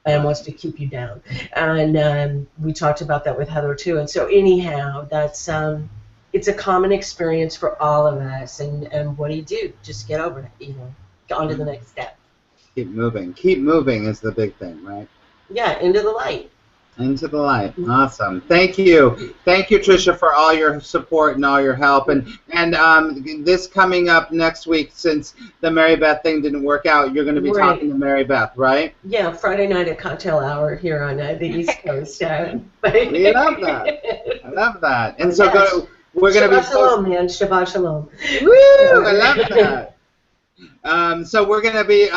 and wants to keep you down. And we talked about that with Heather too. And so anyhow, that's it's a common experience for all of us. And what do you do? Just get over it, get on to the next step. Keep moving. Keep moving is the big thing, right? Yeah, into the light. Into the light. Awesome. Thank you. Thank you, Trisha, for all your support and all your help. And this coming up next week, since the Mary Beth thing didn't work out, you're going to be talking to Mary Beth, right? Yeah, Friday night at cocktail hour here on the East Coast. We love that. I love that. And so we're going to be... Shabbat shalom, man. Shabbat shalom. Woo! I love that. So we're going to be,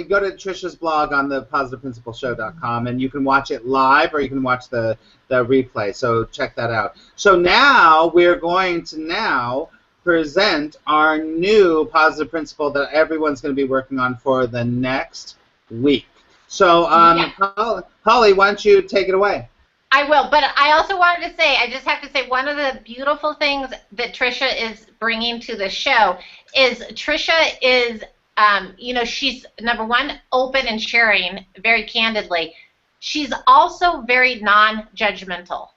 go to Trisha's blog on the positiveprincipleshow.com, and you can watch it live or you can watch the replay. So check that out. So now we're going to present our new positive principle that everyone's going to be working on for the next week. So Holly, why don't you take it away? I will, but I also wanted to say, I just have to say, one of the beautiful things that Trisha is bringing to the show is Trisha is, she's, number one, open and sharing very candidly. She's also very non-judgmental.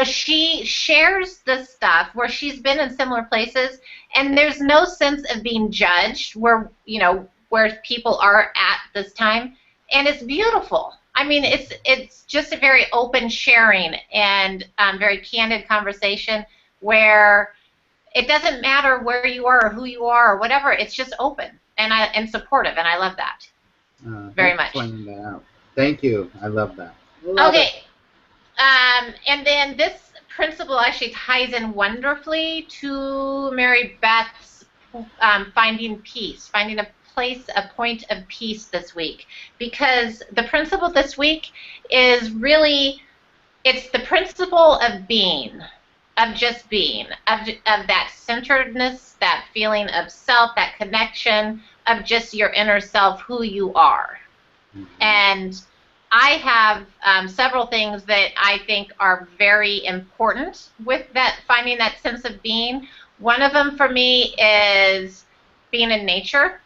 She shares the stuff where she's been in similar places, and there's no sense of being judged where people are at this time, and it's beautiful. I mean, it's just a very open sharing and very candid conversation where it doesn't matter where you are or who you are or whatever. It's just open and supportive, and I love that very Thanks for much. pointing that out. Thank you. I love that. Love Okay, it. and then this principle actually ties in wonderfully to Mary Beth's finding peace, finding a point of peace this week, because the principle this week is really, it's the principle of being, of just being, of that centeredness, that feeling of self, that connection, of just your inner self, who you are. And I have several things that I think are very important with that, finding that sense of being. One of them for me is being in nature.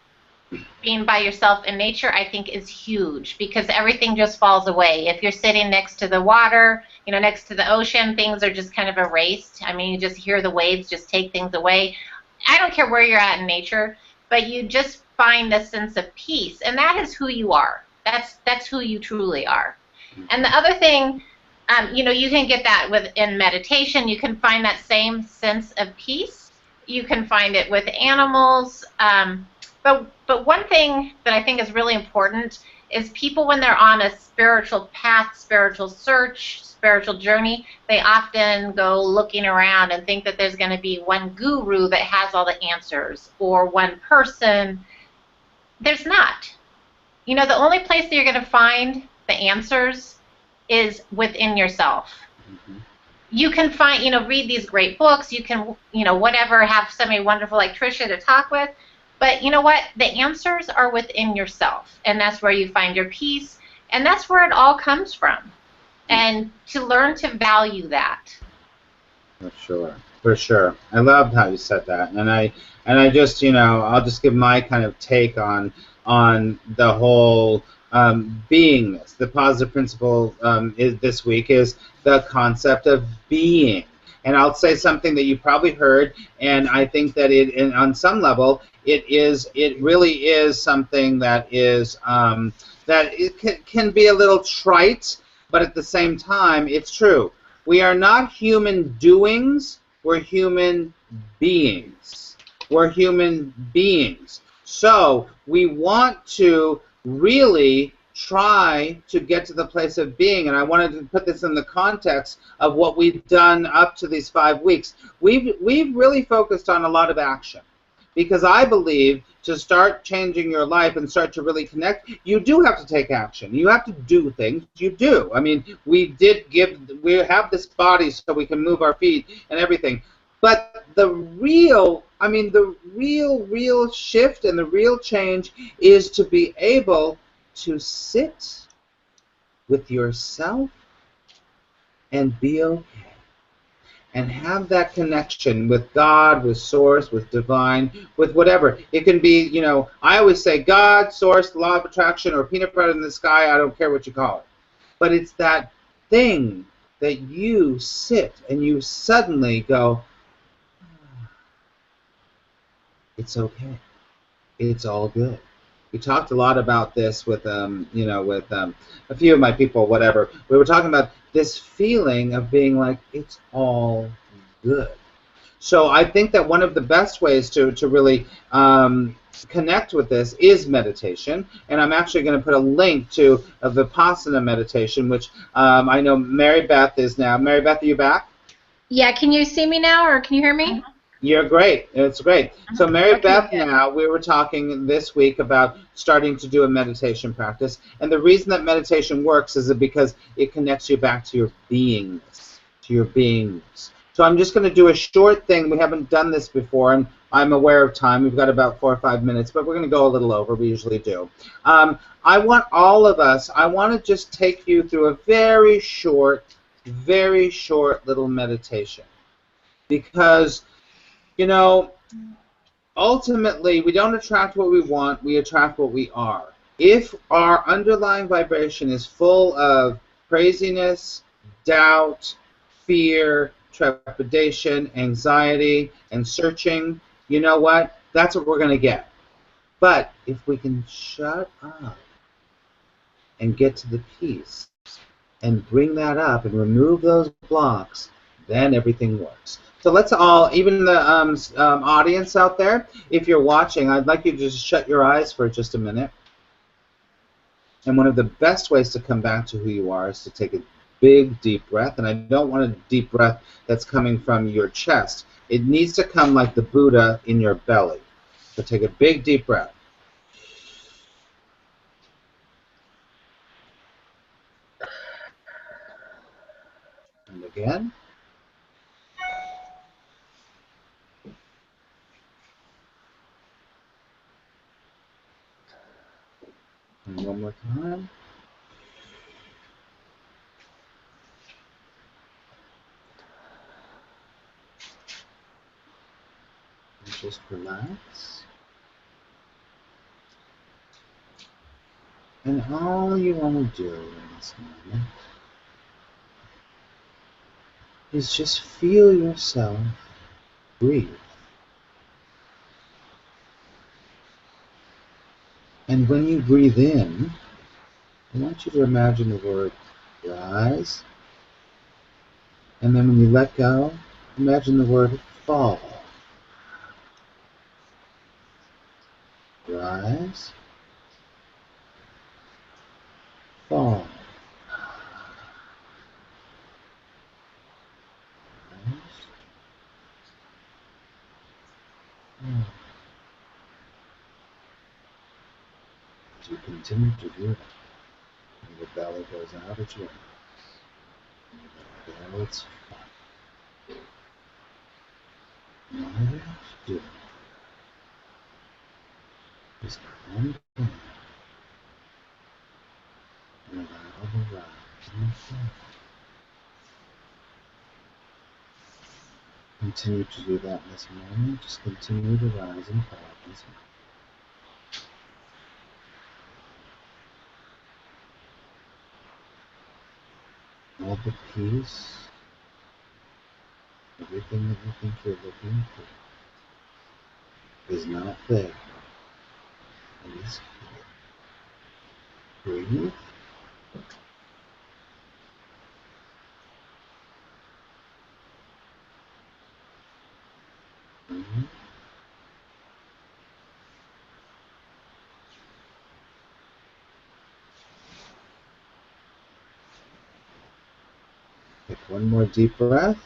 Being by yourself in nature, I think, is huge, because everything just falls away. If you're sitting next to the water, next to the ocean, things are just kind of erased. I mean, you just hear the waves just take things away. I don't care where you're at in nature, but you just find this sense of peace, and that is who you are. That's who you truly are. And the other thing, you can get that in meditation. You can find that same sense of peace. You can find it with animals. But one thing that I think is really important is people, when they're on a spiritual path, spiritual search, spiritual journey, they often go looking around and think that there's going to be one guru that has all the answers, or one person. There's not. The only place that you're going to find the answers is within yourself. You can find, read these great books. You can, whatever, have somebody wonderful like Tricia to talk with. But you know what? The answers are within yourself. And that's where you find your peace. And that's where it all comes from. And to learn to value that. For sure. For sure. I loved how you said that. And I just, I'll just give my kind of take on the whole beingness. The positive principle this week is the concept of being. And I'll say something that you probably heard, and I think that on some level, it really is something that is that it can be a little trite, but at the same time, it's true. We are not human doings. We're human beings. We're human beings. So we want to really try to get to the place of being, and I wanted to put this in the context of what we've done up to these 5 weeks. We've really focused on a lot of action, because I believe to start changing your life and start to really connect, you do have to take action. You have to do things. You do. I mean, we have this body so we can move our feet and everything. But the real shift and the real change is to be able to sit with yourself and be okay. And have that connection with God, with Source, with Divine, with whatever. It can be, I always say God, Source, the Law of Attraction, or peanut butter in the sky, I don't care what you call it. But it's that thing that you sit and you suddenly go, it's okay. It's all good. We talked a lot about this with a few of my people, whatever. We were talking about this feeling of being like, it's all good. So I think that one of the best ways to really connect with this is meditation. And I'm actually going to put a link to a Vipassana meditation, which I know Mary Beth is now. Mary Beth, are you back? Yeah, can you see me now, or can you hear me? You're great. It's great. So Mary Beth, good. now, we were talking this week about starting to do a meditation practice. And the reason that meditation works is because it connects you back to your beingness, to your beingness. So I'm just going to do a short thing. We haven't done this before, and I'm aware of time. We've got about 4 or 5 minutes, but we're going to go a little over. We usually do. I want all of us, I want to just take you through a very short little meditation. Because ultimately, we don't attract what we want, we attract what we are. If our underlying vibration is full of craziness, doubt, fear, trepidation, anxiety, and searching, you know what? That's what we're going to get. But if we can shut up and get to the peace and bring that up and remove those blocks, Then everything works. So let's all, even the audience out there, if you're watching, I'd like you to just shut your eyes for just a minute. And one of the best ways to come back to who you are is to take a big, deep breath. And I don't want a deep breath that's coming from your chest. It needs to come like the Buddha in your belly. So take a big, deep breath. And again. And one more time. And just relax. And all you want to do in this moment is just feel yourself breathe. And when you breathe in, I want you to imagine the word rise. And then when you let go, imagine the word fall. Rise. Fall. Rise. Fall. As you continue to do that, and your belly goes out at your and you let go, it's fun. And all you have to do is calm down and allow the rise and fall. Continue to do that in this moment. Just continue to rise and fall. All the peace, everything that you think you're looking for is not there. It is here. Breathe. Breathe. Take one more deep breath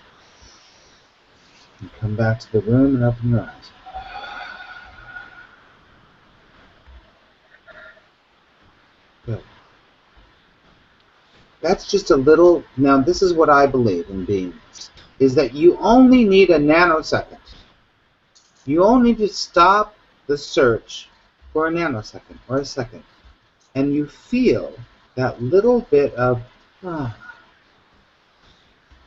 and come back to the room and open your eyes. Good. That's just a little, now this is what I believe in beings, is that you only need a nanosecond. You only need to stop the search for a nanosecond or a second. And you feel that little bit of,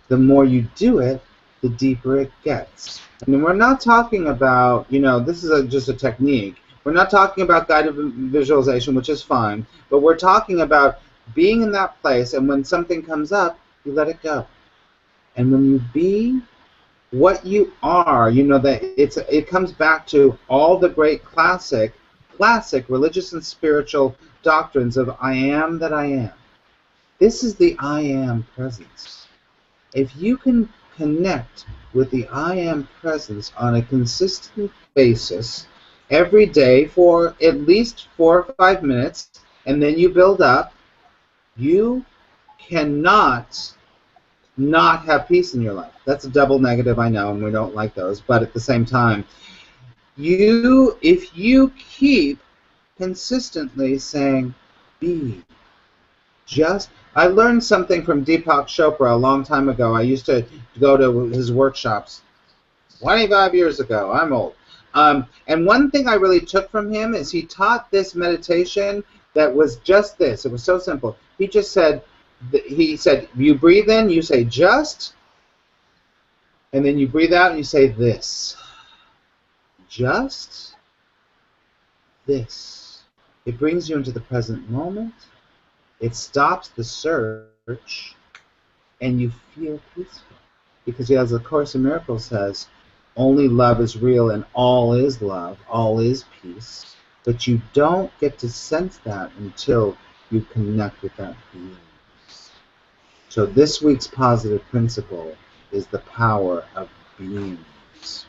the more you do it, the deeper it gets. I mean, we're not talking about, this is just a technique. We're not talking about guided visualization, which is fine, but we're talking about being in that place, and when something comes up, you let it go. And when you be what you are, that it comes back to all the great classic religious and spiritual doctrines of I am that I am. This is the I am presence. If you can connect with the I am presence on a consistent basis every day for at least 4 or 5 minutes, and then you build up, you cannot not have peace in your life. That's a double negative, I know, and we don't like those, but at the same time, if you keep consistently saying, be, just, I learned something from Deepak Chopra a long time ago. I used to go to his workshops 25 years ago. I'm old. And one thing I really took from him is he taught this meditation that was just this. It was so simple. He just said, you breathe in, you say just, and then you breathe out and you say this. Just this. It brings you into the present moment. It stops the search, and you feel peaceful. Because as the Course in Miracles says, only love is real and all is love, all is peace. But you don't get to sense that until you connect with that being. So this week's positive principle is the power of beingness.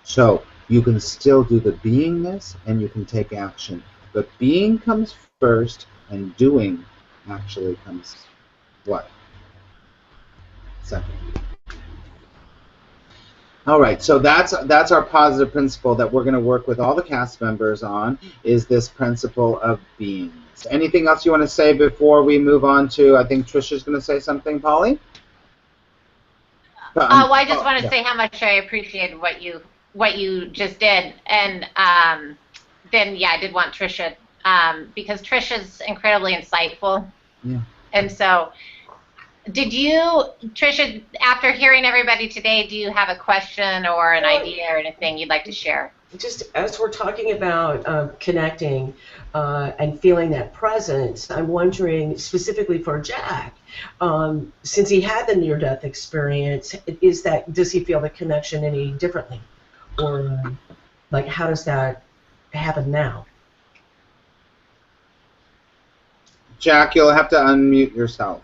So you can still do the beingness and you can take action. But being comes first and doing actually comes what? Second. All right, so that's our positive principle that we're going to work with all the cast members on, is this principle of beingness. Anything else you want to say before we move on to, I think Trisha's going to say something, Polly? Well, I just want to Yeah. say how much I appreciated what you just did, and then yeah, I did want Trisha because Trisha's incredibly insightful, Yeah. and so did you, Trisha? After hearing everybody today, do you have a question or an idea or anything you'd like to share? Just as we're talking about connecting and feeling that presence, I'm wondering specifically for Jack, since he had the near-death experience, does he feel the connection any differently, or like how does that happen now? Jack, you'll have to unmute yourself.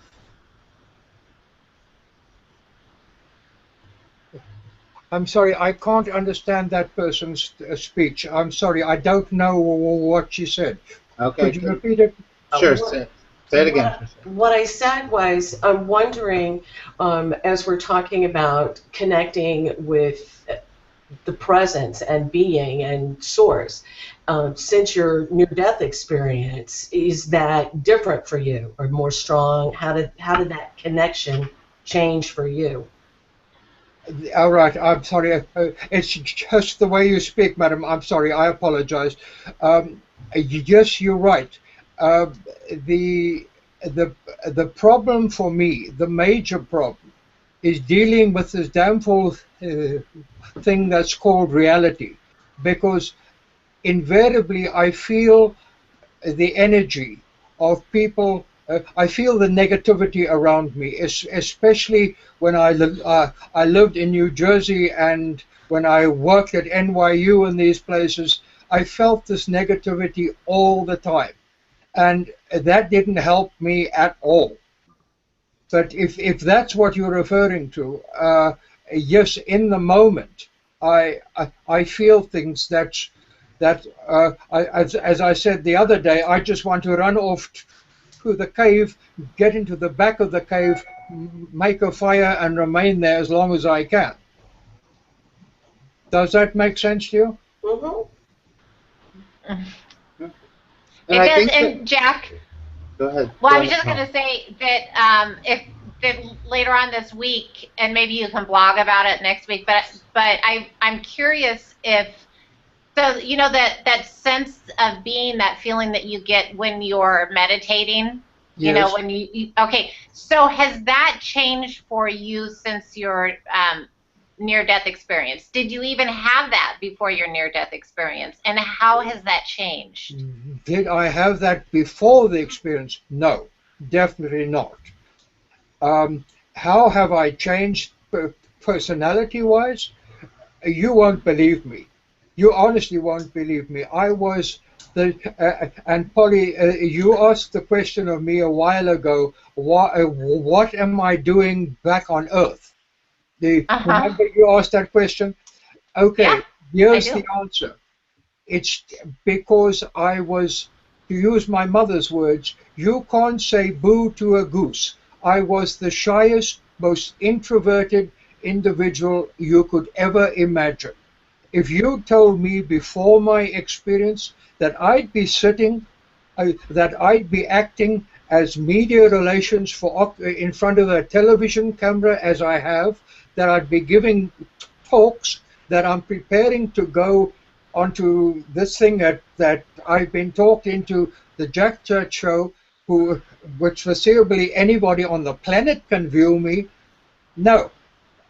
I'm sorry, I can't understand that person's speech. I'm sorry, I don't know what she said. Okay. Could you repeat it? Sure. Say it again. What I said was, I'm wondering, as we're talking about connecting with the presence and being and source, since your near-death experience, is that different for you or more strong? How did that connection change for you? All right, I'm sorry. It's just the way you speak, madam. I'm sorry, I apologize. Yes, you're right. The problem for me, the major problem, is dealing with this damn fool thing that's called reality, because invariably I feel the energy of people. I feel the negativity around me, especially when I lived in New Jersey and when I worked at NYU and these places. I felt this negativity all the time, and that didn't help me at all. But if that's what you're referring to, yes, in the moment, I feel things as I said the other day, I just want to run off to the cave, get into the back of the cave, make a fire, and remain there as long as I can. Does that make sense to you? Mm-hmm. It does, and Jack. Go ahead. Well, I was just going to say that that later on this week, and maybe you can blog about it next week. But I'm curious if, so you know, that sense of being, that feeling that you get when you're meditating. Yes. You know, when you okay. So has that changed for you since your near-death experience? Did you even have that before your near-death experience? And how has that changed? Did I have that before the experience? No, definitely not. How have I changed personality-wise? You won't believe me. You honestly won't believe me. I was and Polly, you asked the question of me a while ago, what am I doing back on Earth? Remember you asked that question? Okay, yeah, here's the answer. It's because I was, to use my mother's words, you can't say boo to a goose. I was the shyest, most introverted individual you could ever imagine. If you told me before my experience that I'd be that I'd be acting as media relations in front of a television camera as I have, that I'd be giving talks, that I'm preparing to go onto this thing that I've been talked into, the Jack Church show, which foreseeably anybody on the planet can view me. No,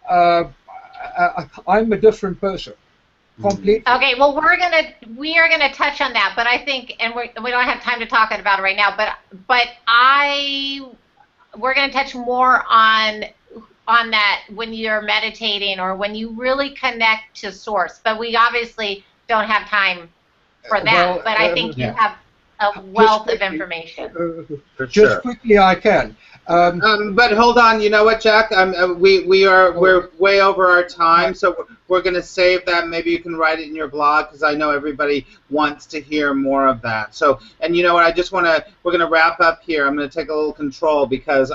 I'm a different person. Completely. Okay, well, we are gonna touch on that, but I think, and we don't have time to talk about it right now, but we're gonna touch more on that when you're meditating or when you really connect to source. But we obviously don't have time for that. Well, but I think you have. a wealth of information. For Just sure. quickly, I can. But hold on, you know what, Jack? We're way over our time, so we're going to save that. Maybe you can write it in your blog because I know everybody wants to hear more of that. So, and you know what? We're going to wrap up here. I'm going to take a little control because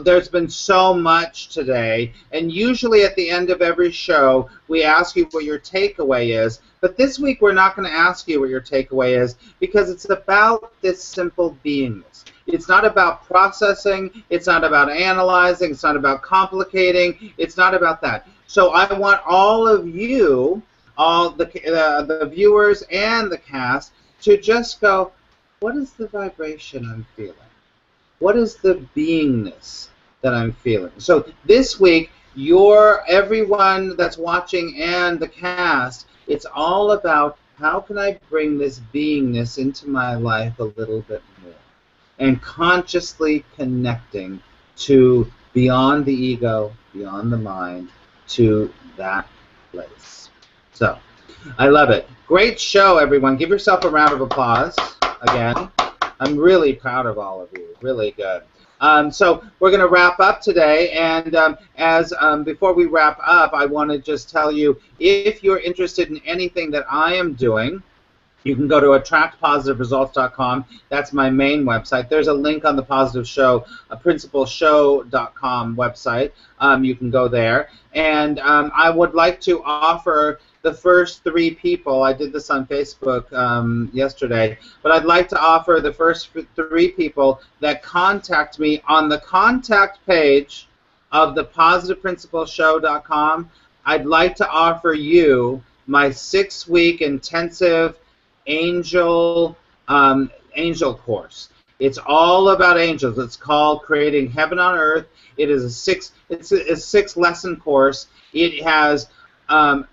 there's been so much today, and usually at the end of every show we ask you what your takeaway is. But this week we're not going to ask you what your takeaway is because it's about this simple beingness. It's not about processing, it's not about analyzing, it's not about complicating, it's not about that. So I want all of you, all the viewers and the cast, to just go, what is the vibration I'm feeling? What is the beingness that I'm feeling? So this week, everyone that's watching and the cast, it's all about how can I bring this beingness into my life a little bit more, and consciously connecting to beyond the ego, beyond the mind, to that place. So, I love it. Great show, everyone. Give yourself a round of applause again. I'm really proud of all of you. Really good. So we're going to wrap up today, and before we wrap up, I want to just tell you, if you're interested in anything that I am doing, you can go to attractpositiveresults.com. That's my main website. There's a link on the Positive Show, principleshow.com website. You can go there. And I would like to offer the first 3 people, I did this on Facebook yesterday, but I'd like to offer the first 3 people that contact me on the contact page of the positiveprincipleshow.com. I'd like to offer you my 6-week intensive angel course. It's all about angels. It's called Creating Heaven on Earth. It is a 6-lesson course. It has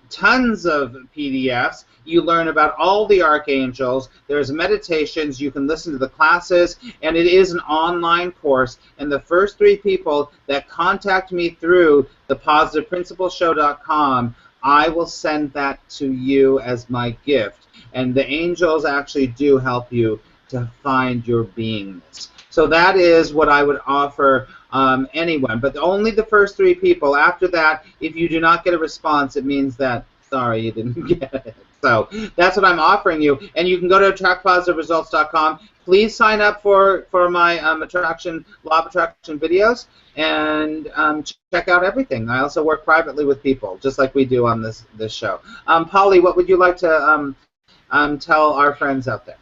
tons of PDFs. You learn about all the archangels. There's meditations. You can listen to the classes, and it is an online course. And the first 3 people that contact me through the positiveprincipleshow.com, I will send that to you as my gift. And the angels actually do help you to find your beingness. So that is what I would offer anyone, but only the first 3 people. After that, if you do not get a response, it means that, sorry, you didn't get it. So that's what I'm offering you. And you can go to attractpositiveresults.com. Please sign up for my law of attraction videos, and check out everything. I also work privately with people, just like we do on this show. Polly, what would you like to tell our friends out there?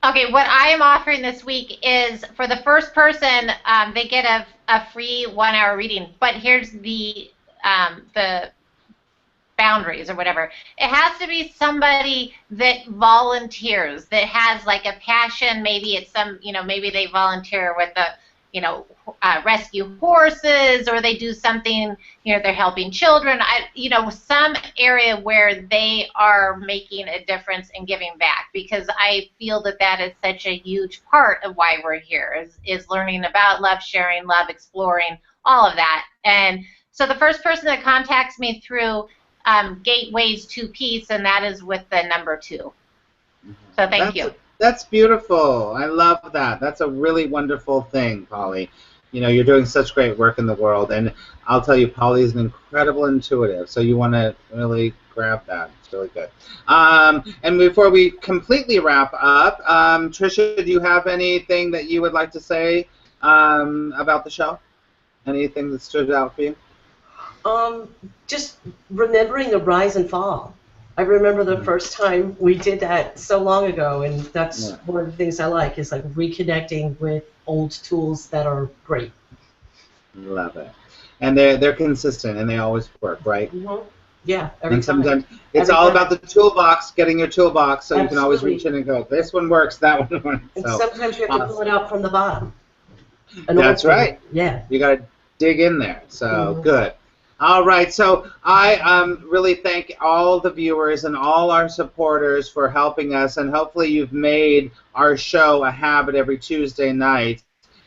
Okay, what I am offering this week is for the first person, they get a free 1-hour reading. But here's the boundaries or whatever. It has to be somebody that volunteers, that has like a passion. Maybe it's maybe they volunteer with the, rescue horses, or they do something, they're helping children. Some area where they are making a difference and giving back, because I feel that is such a huge part of why we're here, is learning about love, sharing love, exploring all of that. And so the first person that contacts me through Gateways to Peace, and that is with the number 2. So thank you. That's beautiful. I love that. That's a really wonderful thing, Polly. You're doing such great work in the world, and I'll tell you, Polly is an incredible intuitive, so you want to really grab that. It's really good. And before we completely wrap up, Tricia, do you have anything that you would like to say about the show? Anything that stood out for you? Just remembering the rise and fall. I remember the first time we did that so long ago, and that's one of the things I like, is like reconnecting with old tools that are great. Love it. And they're consistent, and they always work, right? Mm-hmm. Yeah, and sometimes it's all about the toolbox, getting your toolbox, so you can always reach in and go, this one works, that one works. And sometimes you have to pull it out from the bottom. That's right. Yeah. You got to dig in there, so good. All right, so I really thank all the viewers and all our supporters for helping us, and hopefully you've made our show a habit every Tuesday night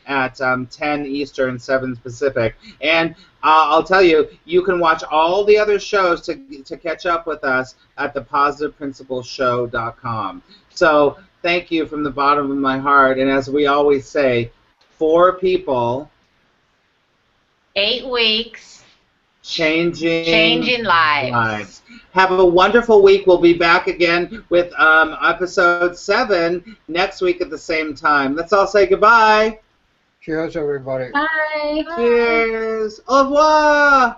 at 10 Eastern, 7 Pacific. And I'll tell you, you can watch all the other shows to catch up with us at thepositiveprincipleshow.com. So thank you from the bottom of my heart. And as we always say, 4 people, 8 weeks, changing lives. lives. Have a wonderful week. We'll be back again with episode 7 next week at the same time. Let's all say goodbye. Cheers, everybody. Bye. Cheers. Au revoir.